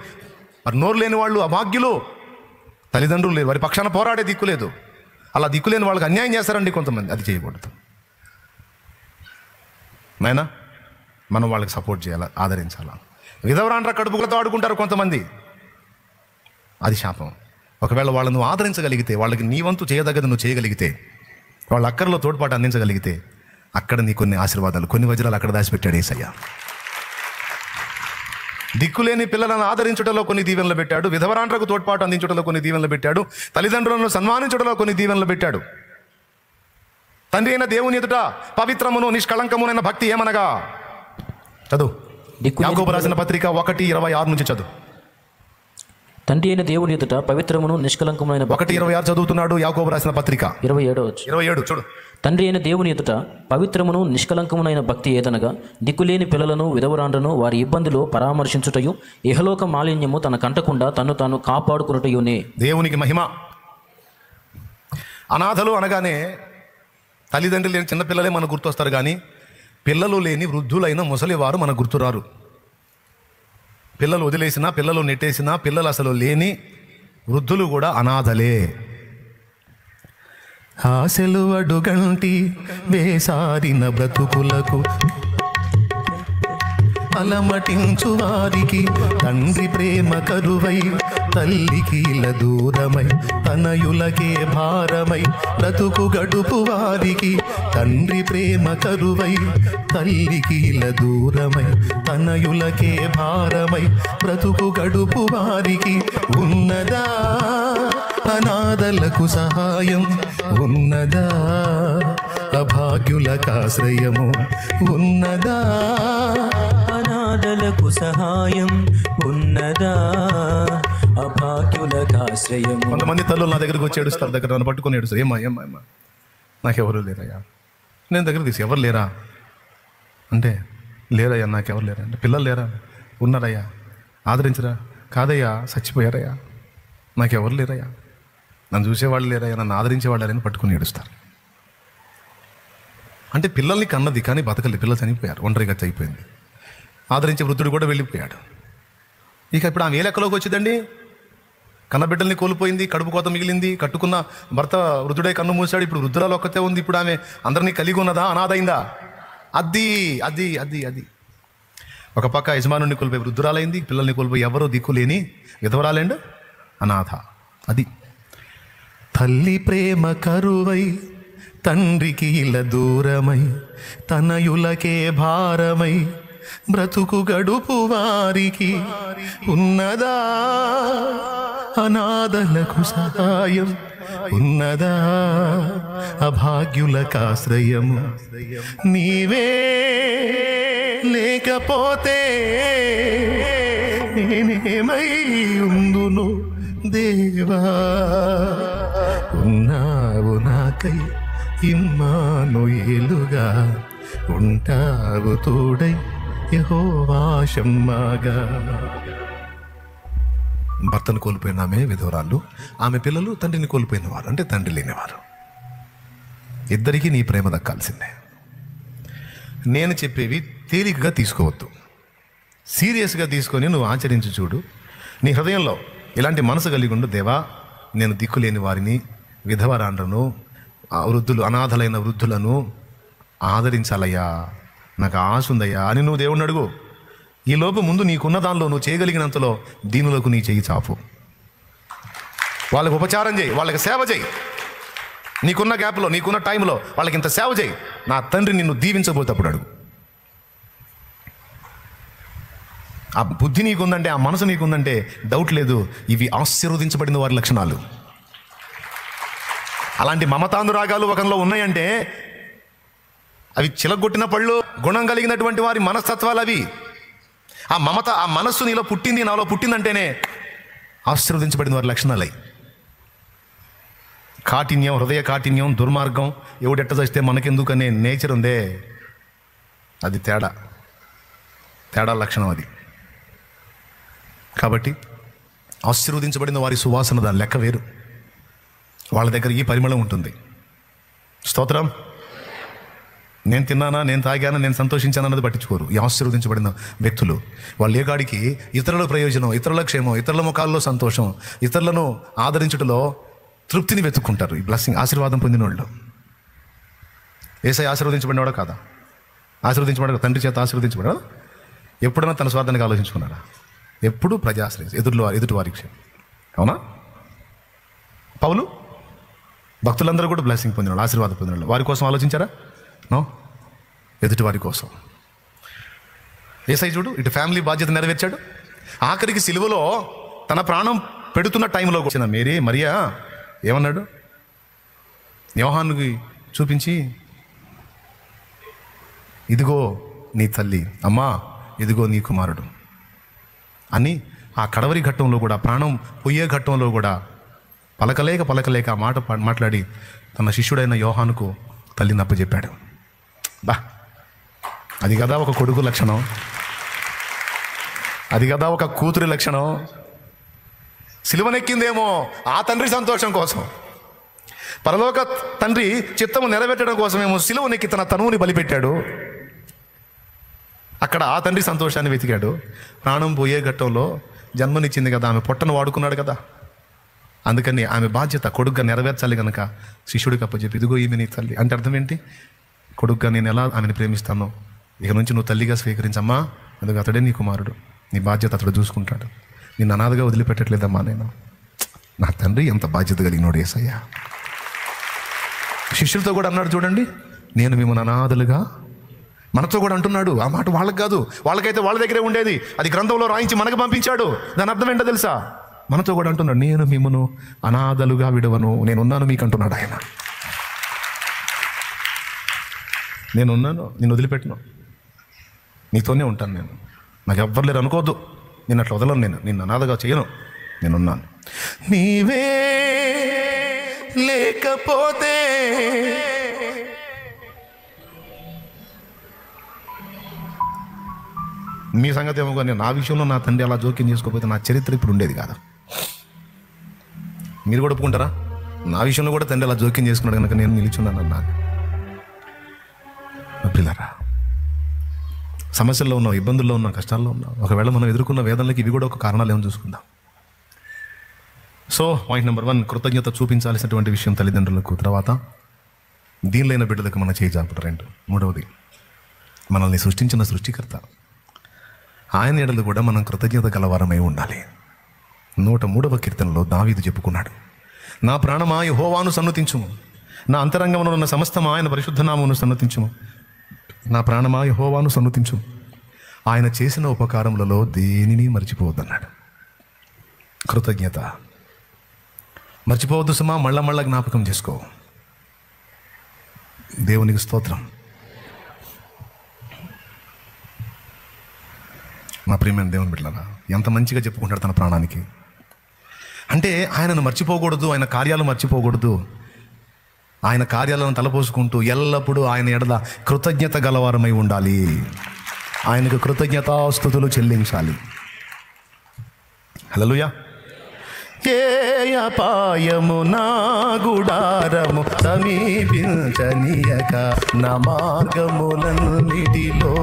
మరి నోరు లేని వాళ్ళు అభాగ్యులు, తల్లిదండ్రులు లేరు, వారి పక్షాన పోరాడే దిక్కు లేదు. అలా దిక్కులేని వాళ్ళకి అన్యాయం చేస్తారండి కొంతమంది. అది చేయకూడదు నాయనా. మనం వాళ్ళకి సపోర్ట్ చేయాలి, ఆదరించాలా. విధవరాండ్ర కడుపులతో ఆడుకుంటారు కొంతమంది, అది శాపం. ఒకవేళ వాళ్ళను ఆదరించగలిగితే, వాళ్ళకి నీ వంతు చేయదగ్గది నువ్వు చేయగలిగితే, వాళ్ళ అక్కర్లో తోడ్పాటు అందించగలిగితే, అక్కడ నీ కొన్ని ఆశీర్వాదాలు, కొన్ని వజ్రాలు అక్కడ దాచిపెట్టాడు యేసయ్య. దిక్కులేని పిల్లలను ఆదరించడంలో కొన్ని దీవెనలు పెట్టాడు, విధవరాండ్రకు తోడ్పాటు అందించడంలో కొన్ని దీవెనలు పెట్టాడు, తల్లిదండ్రులను సన్మానించడంలో కొన్ని దీవెనలు పెట్టాడు. తండ్రి అయిన దేవుని ఎదుట పవిత్రమును నిష్కళంకమునైన భక్తి ఏమనగా, చదువు యాకోబు రాసిన పత్రిక 1:26 నుంచి చదువు. తండ్రి అయిన దేవుని ఎదుట పవిత్రమును నిష్కలంకమైన 1:26 చదువుతున్నాడు యాకోబు రాసిన పత్రిక 27 చూడు. తండ్రి అయిన దేవుని ఎదుట పవిత్రమును నిష్కలంకమునైన భక్తి ఏదనగా, దిక్కులేని పిల్లలను విధవరాండ్రను వారి ఇబ్బందులు పరామర్శించుటయు, ఇహలోక మాలిన్యము తన కంటకుండా తను తాను కాపాడుకున్నటయునే. దేవునికి మహిమ. అనాథలు అనగానే తల్లిదండ్రులు లేని చిన్నపిల్లలే మనకు గుర్తొస్తారు, కానీ పిల్లలు లేని వృద్ధులైన ముసలివారు మనకు గుర్తురారు. పిల్లలు వదిలేసినా, పిల్లలు నెట్టేసినా, పిల్లలు అసలు లేని వృద్ధులు కూడా అనాథలే. ఆశలు అడుగంటి వేసారిన బ్రతుకులకు అలమటించు వారికి తండ్రి ప్రేమ కరువై, తల్లికి ఇల దూరమై, తనయులకే భారమై, బ్రతుకు గడుపు వారికి తండ్రి ప్రేమ కరువై, తల్లికి ఇల దూరమై, తనయులకే భారమై, బ్రతుకు గడుపు వారికి ఉన్నదా అనాథలకు సహాయం, ఉన్నదా అభాగ్యులకాశ్రయము, ఉన్నదా అనాథలకు సహాయం, ఉన్నదా అభాగ్యులకాశ్రయము. కొంతమంది తల్లులు నా దగ్గరికి వచ్చి ఏడుస్తారు, దగ్గర నన్ను పట్టుకొని ఏడుస్తారు. ఏమ్మా నాకెవరు లేరయ్యా. నేను దగ్గర తీసి ఎవరు లేరా అంటే, లేరయ్యా నాకెవరు లేరా అంటే, పిల్లలు లేరా, ఉన్నారయ్యా, ఆదరించరా, కాదయ్యా చచ్చిపోయారయ్యా, నాకెవరు లేరయ్యా, నన్ను చూసేవాళ్ళు లేరయ్యా, నన్ను ఆదరించేవాళ్ళు లేరని పట్టుకుని ఏడుస్తారు. అంటే పిల్లల్ని కన్నది కానీ బతకలేదు, పిల్లలు చనిపోయారు, ఒంటరిగా అయిపోయింది. ఆదరించే వృద్ధుడు కూడా వెళ్ళిపోయాడు. ఇక ఇప్పుడు ఆమె ఏ లెక్కలోకి వచ్చిందండి? కన్నబిడ్డల్ని కోల్పోయింది, కడుపు కోత మిగిలింది, కట్టుకున్న భర్త వృద్ధుడై కన్ను మూసాడు, ఇప్పుడు వృద్ధురాలు ఒక్కతే ఉంది. ఇప్పుడు ఆమె అందరినీ కలిగి ఉన్నదా, అనాథైందా? అది అది అది అది ఒక పక్క యజమానుని కోల్పోయి వృద్ధురాలైంది, పిల్లల్ని కోల్పోయి ఎవరో దిక్కులేని విధవరాలేండు, అనాథ. అది తల్లి ప్రేమ కరువై, తండ్రికి ఇల దూరమై, తనయులకే భారమై, బ్రతుకు గడుపు వారికి ఉన్నదా అనాథలకు సహాయం, ఉన్నదా అభాగ్యులకాశ్రయము. నీవే లేకపోతే నేనేమై ఉందును దేవా, ఉన్నావు నాకై ఇమ్మానుయేలుగా, ఉంటావు తోడై యెహోవా షమ్మాగా. భర్తను కోల్పోయిన ఆమె విధవరాలు, ఆమె పిల్లలు తండ్రిని కోల్పోయిన వారు, అంటే తండ్రి లేనివారు. ఇద్దరికీ నీ ప్రేమ దక్కాల్సిందే. నేను చెప్పేవి తేలికగా తీసుకోవద్దు, సీరియస్గా తీసుకొని నువ్వు ఆచరించి చూడు. నీ హృదయంలో ఇలాంటి మనసు కలిగి ఉండు. దేవా, నేను దిక్కులేని వారిని, విధవరాండ్రను, వృద్ధులు, అనాథలైన వృద్ధులను ఆదరించాలయ్యా, నాకు ఆశ ఉందయ్యా అని నువ్వు దేవుణ్ణి అడుగు. ఈ లోపు ముందు నీకున్న దానిలో నువ్వు చేయగలిగినంతలో దీనులకు నీ చెయ్యి చాపు, వాళ్ళకి ఉపచారం చేయి, వాళ్ళకి సేవ చేయి. నీకున్న గ్యాప్లో, నీకున్న టైంలో వాళ్ళకి ఇంత సేవ చేయి. నా తండ్రి నిన్ను దీవించబోతప్పుడు అడుగు. ఆ బుద్ధి నీకుందంటే, ఆ మనసు నీకుందంటే డౌట్ లేదు, ఇవి ఆశీర్వదించబడిన వారి లక్షణాలు. అలాంటి మమతానురాగాలు ఒకరిలో ఉన్నాయంటే అవి చిలగొట్టిన పళ్ళు, గుణం కలిగినటువంటి వారి మనస్తత్వాలు అవి. ఆ మమత, ఆ మనస్సు నీలో పుట్టింది, నాలో పుట్టిందంటేనే ఆశీర్వదించబడిన వారి లక్షణాలు. కాఠిన్యం, హృదయ కాఠిన్యం, దుర్మార్గం, ఎవడెట్ట చేస్తే మనకెందుకనే నేచర్ ఉందే, అది తేడా లక్షణం అది. కాబట్టి ఆశీర్వదించబడిన వారి సువాసన దాని లెక్క వేరు. వాళ్ళ దగ్గర ఈ పరిమళం ఉంటుంది. స్తోత్రం. నేను తిన్నానా, నేను తాగానా, నేను సంతోషించాను అన్నది పట్టించుకోరు ఈ ఆశీర్వదించబడిన వ్యక్తులు. వాళ్ళు ఏ కాడికి ఇతరుల ప్రయోజనం, ఇతరుల క్షేమం, ఇతరుల ముఖాల్లో సంతోషం, ఇతరులను ఆదరించడంలో తృప్తిని వెతుక్కుంటారు. ఈ బ్లెస్సింగ్, ఆశీర్వాదం పొందిన వాళ్ళు. యేసయ్య ఆశీర్వదించబడినవాడా కాదా? ఆశీర్వదించబడ, తండ్రి చేత ఆశీర్వదించబడా? ఎప్పుడైనా తన స్వార్థానికి ఆలోచించుకున్నారా? ఎప్పుడు ప్రజాశ్రయ, ఎదుటి వారి క్షేమం. అవునా? పౌలు, భక్తులందరూ కూడా బ్లెస్సింగ్ పొందిన వాళ్ళు, ఆశీర్వాదం పొందిన వాళ్ళు. వారి కోసం ఆలోచించారా? నో, ఎదుటి వారి కోసం. యేసయ్య చూడు, ఇటు ఫ్యామిలీ బాధ్యత నెరవేర్చాడు. ఆఖరికి సిలువలో తన ప్రాణం పెడుతున్న టైంలో వచ్చిన మరియా ఏమన్నాడు? యోహానుకి చూపించి, ఇదిగో నీ తల్లి, అమ్మా ఇదిగో నీ కుమారుడు అని ఆ కడవరి ఘట్టంలో కూడా, ప్రాణం పోయే ఘట్టంలో కూడా పలకలేక ఆ మాట మాట్లాడి తన శిష్యుడైన యోహానుకు తల్లిని అప్పచెప్పాడు. బా, అది కదా ఒక కొడుకు లక్షణం, అది కదా ఒక కూతురి లక్షణం. సిలువనెక్కిందేమో ఆ తండ్రి సంతోషం కోసం, పరలోక తండ్రి చిత్తము నెరవేర్చడం కోసమేమో సిలువనెక్కి తన తనువుని బలిపెట్టాడు. అక్కడ ఆ తండ్రి సంతోషాన్ని వెతికాడు. ప్రాణం పోయే ఘట్టంలో జన్మనిచ్చింది కదా, ఆమె పొట్టను వాడుకున్నాడు కదా. అందుకని ఆమె బాధ్యత కొడుగ్గా నెరవేర్చాలి కనుక శిష్యుడికి అప్పచెప్పి, ఇదిగో ఈమె నీ తల్లి. అంటే అర్థం ఏంటి? కొడుగ్గా నేను ఎలా ఆమెను ప్రేమిస్తానో ఇక నుంచి నువ్వు తల్లిగా స్వీకరించమ్మా, అందుకు అతడే నీ కుమారుడు, నీ బాధ్యత అతడు చూసుకుంటాడు, నిన్ను అనాథగా వదిలిపెట్టట్లేదమ్మా. నేను నా తండ్రి ఎంత బాధ్యత కలిగినోడు యేసయ్య. శిష్యులతో కూడా అన్నాడు చూడండి, నేను మిమ్మల్ని అనాథలుగా, మనతో కూడా అంటున్నాడు. ఆ మాట వాళ్ళకి కాదు, వాళ్ళకైతే వాళ్ళ దగ్గరే ఉండేది, అది గ్రంథంలో రాయించి మనకు పంపించాడు. దాని అర్థం ఏంటో తెలుసా? మనతో కూడా అంటున్నాడు, నేను మిమ్మను అనాథలుగా విడవను, నేనున్నాను మీకు అంటున్నాడు ఆయన. నేనున్నాను, నేను వదిలిపెట్టను, నీతోనే ఉంటాను, నేను నాకు ఎవ్వరు లేరు అనుకోవద్దు, నేను అట్లా వదలను, నేను నిన్ను అనాథగా చేయను, నేనున్నాను. నీవే లేకపోతే మీ సంగతి ఏమో కానీ నా విషయంలో నా తండ్రి అలా జోక్యం చేసుకోకపోతే నా చరిత్ర ఇప్పుడు ఉండేది కాదు. మీరు కూడా ఒప్పుకుంటారా? నా విషయంలో కూడా తండ్రి అలా జోక్యం చేసుకున్నాడు కనుక నేను నిలిచున్నాను అన్నాను. పిల్లరా, సమస్యల్లో ఉన్నాం, ఇబ్బందుల్లో ఉన్నాం, కష్టాల్లో ఉన్నాం. ఒకవేళ మనం ఎదుర్కొన్న వేదనలకి ఇవి కూడా ఒక కారణాలు ఏమో చూసుకుందాం. సో పాయింట్ నెంబర్ 1, కృతజ్ఞత చూపించాల్సినటువంటి విషయం తల్లిదండ్రులకు. తర్వాత దీనిలైన బిడ్డలకు మన చేయి జాపడం. 2, మూడవది, మనల్ని సృష్టించిన సృష్టికర్త ఆయన ఎడలు కూడా మనం కృతజ్ఞత గలవారమై ఉండాలి. 103వ కీర్తనలో దావీదు చెప్పుకున్నాడు, నా ప్రాణమా యెహోవాను సన్నుతించుము, నా అంతరంగమున ఉన్న సమస్తమా ఆయన పరిశుద్ధ నామమును సన్నుతించుము. నా ప్రాణమా యెహోవాను సన్నుతించుము, ఆయన చేసిన ఉపకారములలో దేనిని మర్చిపోవద్దన్నాడు. కృతజ్ఞత మర్చిపోవద్దు సుమా, మళ్ళా జ్ఞాపకం చేసుకో. దేవునికి స్తోత్రం. నా ప్రియమైన దేవుని బిడ్డలారా, ఎంత మంచిగా చెప్పుకుంటాడు తన ప్రాణానికి. అంటే ఆయనను మర్చిపోకూడదు, ఆయన కార్యాలు మర్చిపోకూడదు. ఆయన కార్యాలను తలపోసుకుంటూ ఎల్లప్పుడూ ఆయన ఎడల కృతజ్ఞత గలవారమై ఉండాలి. ఆయనకు కృతజ్ఞతాస్తుతులు చెల్లించాలి. హల్లెలూయా. ఏ అపాయము నా గుడారము సమీపించనీయక, నా మార్గములన్నిటిలో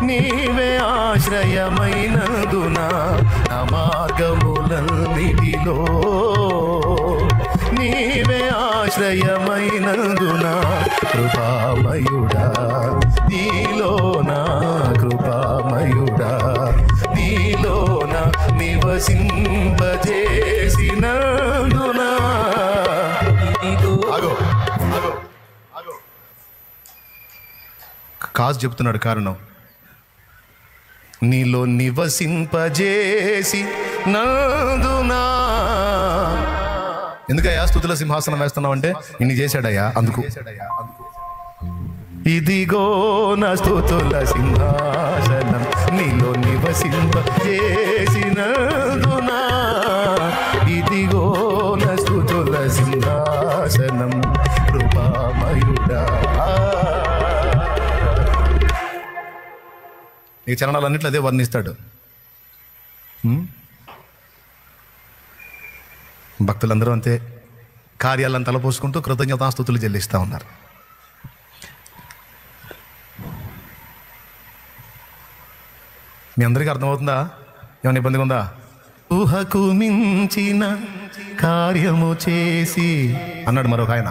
నీవే ఆశ్రయమైనందున, నా మార్గములన్నిటిలో నీవే ఆశ్రయమైనందున, కృపామయుడా నీలోనా, కృపామయుడా నీలోన నివసింపజేసినందున. కాజ్ చెప్తున్నాడు కారణం, నీలో నివసింపజేసి నందునా. ఎందుకయ్యా స్తుతుల సింహాసనం వేస్తున్నావు అంటే, ఇన్ని చేశాడయ్యా అందుకు. ఇదిగో నా స్తుతుల సింహాసనం నీలో నివసింపజేసినందునా, ఇదిగో నా స్తుతుల ఈ చరణాలన్నింటిలో అదే వర్ణిస్తాడు. భక్తులందరూ అంతే, కార్యాలను తలపోసుకుంటూ కృతజ్ఞతాస్తుతులు చెల్లిస్తూ ఉన్నారు. మీ అందరికీ అర్థమవుతుందా? ఏమైనా ఇబ్బందిగా ఉందా? ఊహకు మించిన కార్యము చేసి అన్నాడు మరొక ఆయన.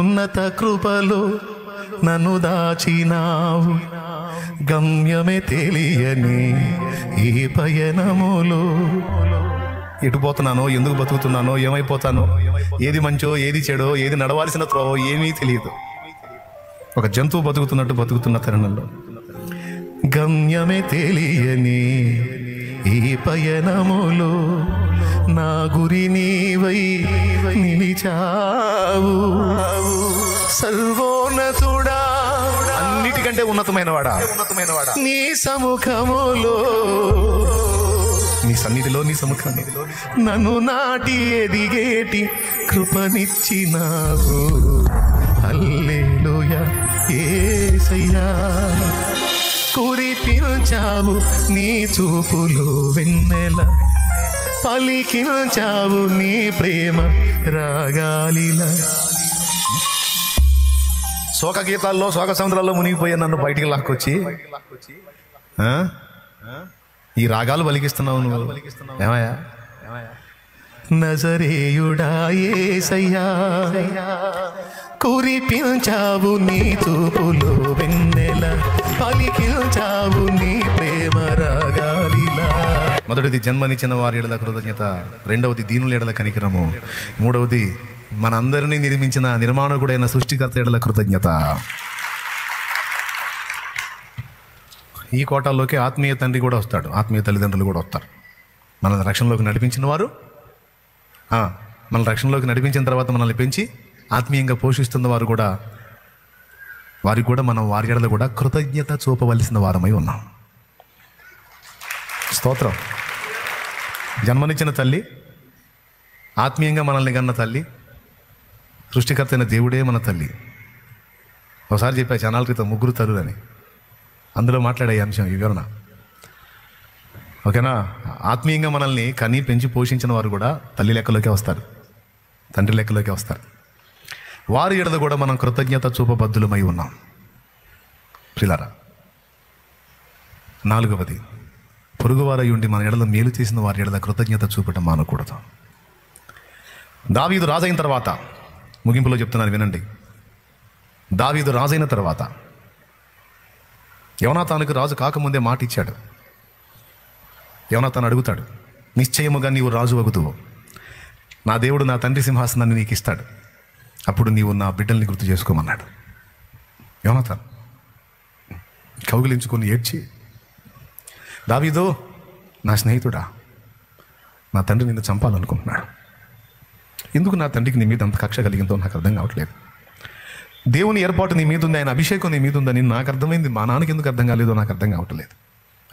ఉన్నత కృపలో నన్ను దాచినావు, గమ్యమే తెలియని ఈ పయనములో. ఎటు పోతున్నానో, ఎందుకు బతుకుతున్నానో, ఏమైపోతానో, ఏది మంచో ఏది చెడో, ఏది నడవాల్సిన త్రోవో ఏమీ తెలియదు. ఒక జంతువు బతుకుతున్నట్టు బతుకుతున్న తరుణంలో గమ్యమే తెలియని ఈ పయనములో నా గురి నీవై నిలిచావు. సర్వోన్నతుడా, అన్నిటికంటే ఉన్నతమైనవాడా, నీ సముఖములో, నీ సన్నిధిలో, నీ సముఖం నన్ను నాటి ఎదిగేటి కృపనిచ్చినావు. హల్లెలూయా యేసయ్యా. కురిపించావు నీ చూపులో వెన్నెల, పలికించావు నీ ప్రేమ రాగాలిలా. శోక గీతాల్లో, శోక సముద్రాల్లో మునిగిపోయే నన్ను బయటికి లాక్కొచ్చి ఈ రాగాలు పలికిస్తున్నావు నువ్వు. ఏమయ్యా? నజరేయుడా యేసయ్యా, కురిపించావు నీ చూపులో వెన్నెల, పలికించావు నీ ప్రేమ రాగాలిలా. మొదటిది జన్మనిచ్చిన వారి ఎడల కృతజ్ఞత, రెండవది దీనుల ఎడల కనికరము, మూడవది మనందరినీ నిర్మించిన నిర్మాణకుడైన సృష్టికర్త ఎడల కృతజ్ఞత. ఈ కోటాల్లోకి ఆత్మీయ తండ్రి కూడా వస్తాడు, ఆత్మీయ తల్లిదండ్రులు కూడా వస్తారు. మనల్ని రక్షణలోకి నడిపించిన వారు, మన రక్షణలోకి నడిపించిన తర్వాత మనల్ని పెంచి ఆత్మీయంగా పోషిస్తున్న వారు కూడా, వారికి కూడా మనం వారి ఎడల కూడా కృతజ్ఞత చూపవలసిన వారమై ఉన్నాం. స్తోత్రం. జన్మనిచ్చిన తల్లి, ఆత్మీయంగా మనల్ని కన్న తల్లి, సృష్టికర్త అయిన దేవుడే మన తల్లి. ఒకసారి చెప్పా చానాల క్రితం, ముగ్గురు తల్లులని, అందులో మాట్లాడే అంశం ఈ వివరణ. ఓకేనా? ఆత్మీయంగా మనల్ని కని పెంచి పోషించిన వారు కూడా తల్లి లెక్కలోకే వస్తారు, తండ్రి లెక్కలోకే వస్తారు. వారి ఎడల కూడా మనం కృతజ్ఞత చూపబద్దులమై ఉన్నాం. ప్రియులారా, నాలుగవది, పొరుగువారై ఉండి మన ఎడల మేలు చేసిన వారి ఎడల కృతజ్ఞత చూపటం మానకూడదు. దావీదు రాజైన తర్వాత, ముగింపులో చెప్తున్నాను వినండి, దావీదు రాజైన తర్వాత యోనాతానుకు రాజు కాకముందే మాట ఇచ్చాడు. యోనాతాను అడుగుతాడు, నిశ్చయముగా నీవు రాజు వగుదువు, నా దేవుడు నా తండ్రి సింహాసనాన్ని నీకు ఇస్తాడు, అప్పుడు నీవు నా బిడ్డల్ని గుర్తు చేసుకోమన్నాడు. యోనాతాను కౌగిలించుకొని ఏడ్చి, దావీదు నా స్నేహితుడా, నా తండ్రి నిన్ను చంపాలనుకుంటున్నాడు, ఎందుకు నా తండ్రికి నీ మీద అంత కక్ష కలిగిందో నాకు అర్థం కావట్లేదు. దేవుని ఏర్పాటు నీ మీద ఉంది, ఆయన అభిషేకం నీ మీద ఉందని నాకు అర్థమైంది, మా నాన్నకి ఎందుకు అర్థం కాలేదో నాకు అర్థం కావట్లేదు.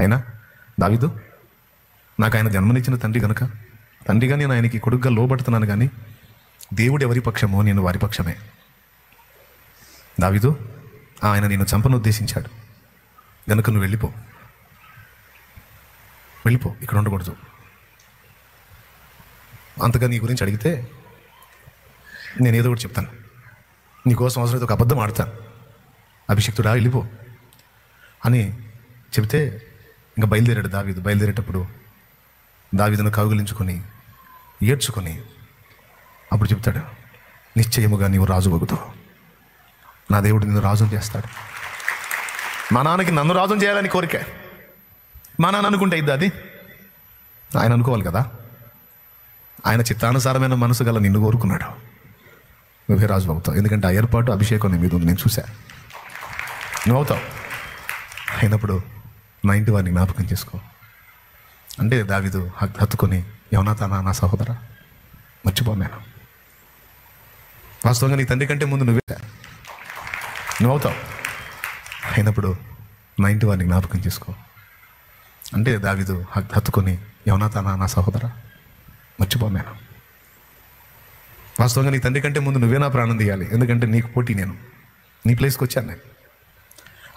అయినా దావీదు, నాకు ఆయన జన్మనిచ్చిన తండ్రి కనుక, తండ్రిగా నేను ఆయనకి కొడుకుగా లోబడుతున్నాను, కానీ దేవుడు ఎవరి పక్షమో నేను వారి పక్షమే. దావీదు, ఆయన నిన్ను చంపను ఉద్దేశించాడు గనుక నువ్వు వెళ్ళిపో, ఇక్కడ ఉండకూడదు. అంతగా నీ గురించి అడిగితే నేను ఏదో ఒకటి చెప్తాను, నీకోసం అవసరమైతే ఒక అబద్ధం ఆడతాను, అభిషిక్తుడా వెళ్ళిపో అని చెబితే ఇంకా బయలుదేరాడు దావీదు. బయలుదేరేటప్పుడు దావీదును కౌగిలించుకొని ఏడ్చుకొని అప్పుడు చెప్తాడు, నిశ్చయముగా నీవు రాజు వగుతావు, నా దేవుడు నిన్ను రాజును చేస్తాడు. మా నాన్నకి నన్ను రాజును చేయాలని కోరిక, మా నాన్న అనుకుంటే ఇద్దా అది? ఆయన అనుకోవాలి కదా. ఆయన చిత్తానుసారమైన మనసు గల నిన్ను కోరుకున్నాడు, నువ్వే రాజు అవుతావు. ఎందుకంటే ఆ ఏర్పాటు, అభిషేకం నీ మీద ఉంది, నేను చూసా, నువ్వు అవుతావు. అయినప్పుడు నా ఇంటి వారిని జ్ఞాపకం చేసుకో అంటే దావీదు హత్తుకొని, యోనాతానా నా సహోదరా, మర్చిపోను నేను, వాస్తవంగా నీ తండ్రి కంటే ముందు నువ్వు అవుతావు. అయినప్పుడు నా ఇంటి వారిని జ్ఞాపకం చేసుకో అంటే దావీదు హత్తుకొని, యోనాతానా నా సహోదరా, మర్చిపోను నేను, వాస్తవంగా నీ తండ్రి కంటే ముందు నువ్వే నా ప్రాణం తీయాలి, ఎందుకంటే నీకు పోటీ, నేను నీ ప్లేస్కి వచ్చాను నేను.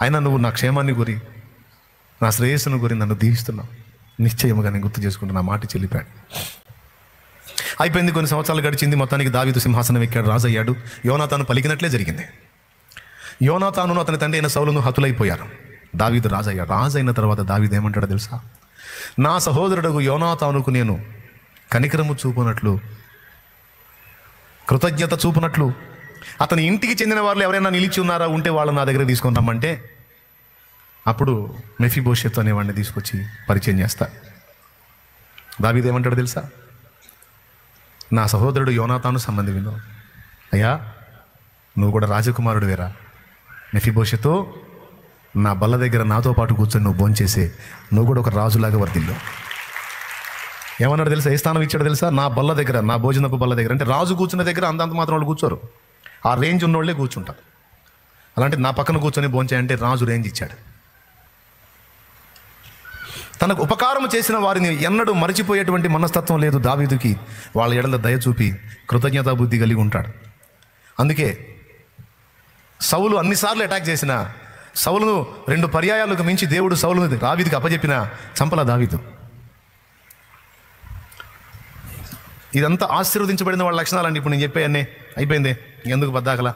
అయినా నువ్వు నా క్షేమాన్ని గురి, నా శ్రేయస్సును గురి నన్ను దీవిస్తున్నావు. నిశ్చయముగా నేను గుర్తు చేసుకుంటూ నా మాట చెల్లిపాడు. అయిపోయింది. కొన్ని సంవత్సరాలు గడిచింది. మొత్తానికి దావీదు సింహాసనం ఎక్కాడు, రాజు అయ్యాడు. యోనాతాను పలికినట్లే జరిగింది. యోనాతానును అతని తండ్రి అయిన సౌలును హతులైపోయారు. దావీదు రాజు అయ్యాడు. రాజు అయిన తర్వాత దావీదు ఏమంటాడో తెలుసా? నా సహోదరుడు యోనాతానుకు నేను కనికరము చూపునట్లు, కృతజ్ఞత చూపునట్లు, అతని ఇంటికి చెందిన వాళ్ళు ఎవరైనా నిలిచి ఉన్నారా ఉంటే వాళ్ళు నా దగ్గర తీసుకొని రమ్మంటే అప్పుడు మెఫీబోషెత్ అనేవాడిని తీసుకొచ్చి పరిచయం చేస్తా. దావీదు ఏమంటాడు తెలుసా? నా సహోదరుడు యోనాతాను సంబంధి విను. అయ్యా, నువ్వు కూడా రాజకుమారుడు వేరా. మెఫీబోషెతు, నా బల్ల దగ్గర నాతో పాటు కూర్చొని నువ్వు భోంచేసే, నువ్వు కూడా ఒక రాజులాగా వర్ధిల్లు. ఏమన్నాడు తెలుసా? ఏ స్థానం ఇచ్చాడు తెలుసా? నా బల్ల దగ్గర, నా భోజనపు బల్ల దగ్గర. అంటే రాజు కూర్చున్న దగ్గర అంతంత మాత్రం వాళ్ళు కూర్చోరు, ఆ రేంజ్ ఉన్నోళ్ళే కూర్చుంటారు. అలాంటి నా పక్కన కూర్చొని భోంచేయంటే రాజు రేంజ్ ఇచ్చాడు. తనకు ఉపకారం చేసిన వారిని ఎన్నడూ మరచిపోయేటువంటి మనస్తత్వం లేదు దావీదుకి. వాళ్ళ ఎడల దయ చూపి కృతజ్ఞతా బుద్ధి కలిగి ఉంటాడు. అందుకే సౌలు అన్నిసార్లు అటాక్ చేసిన, సౌలును 2 పర్యాయాలకు మించి దేవుడు సౌలును దావీదుకి అప్పచెప్పిన చంపల దావీదు. ఇదంతా ఆశీర్వదించబడిన వాళ్ళ లక్షణాలండి. ఇప్పుడు నేను చెప్పాయన్నీ అయిపోయింది, ఎందుకు బద్దాకలా?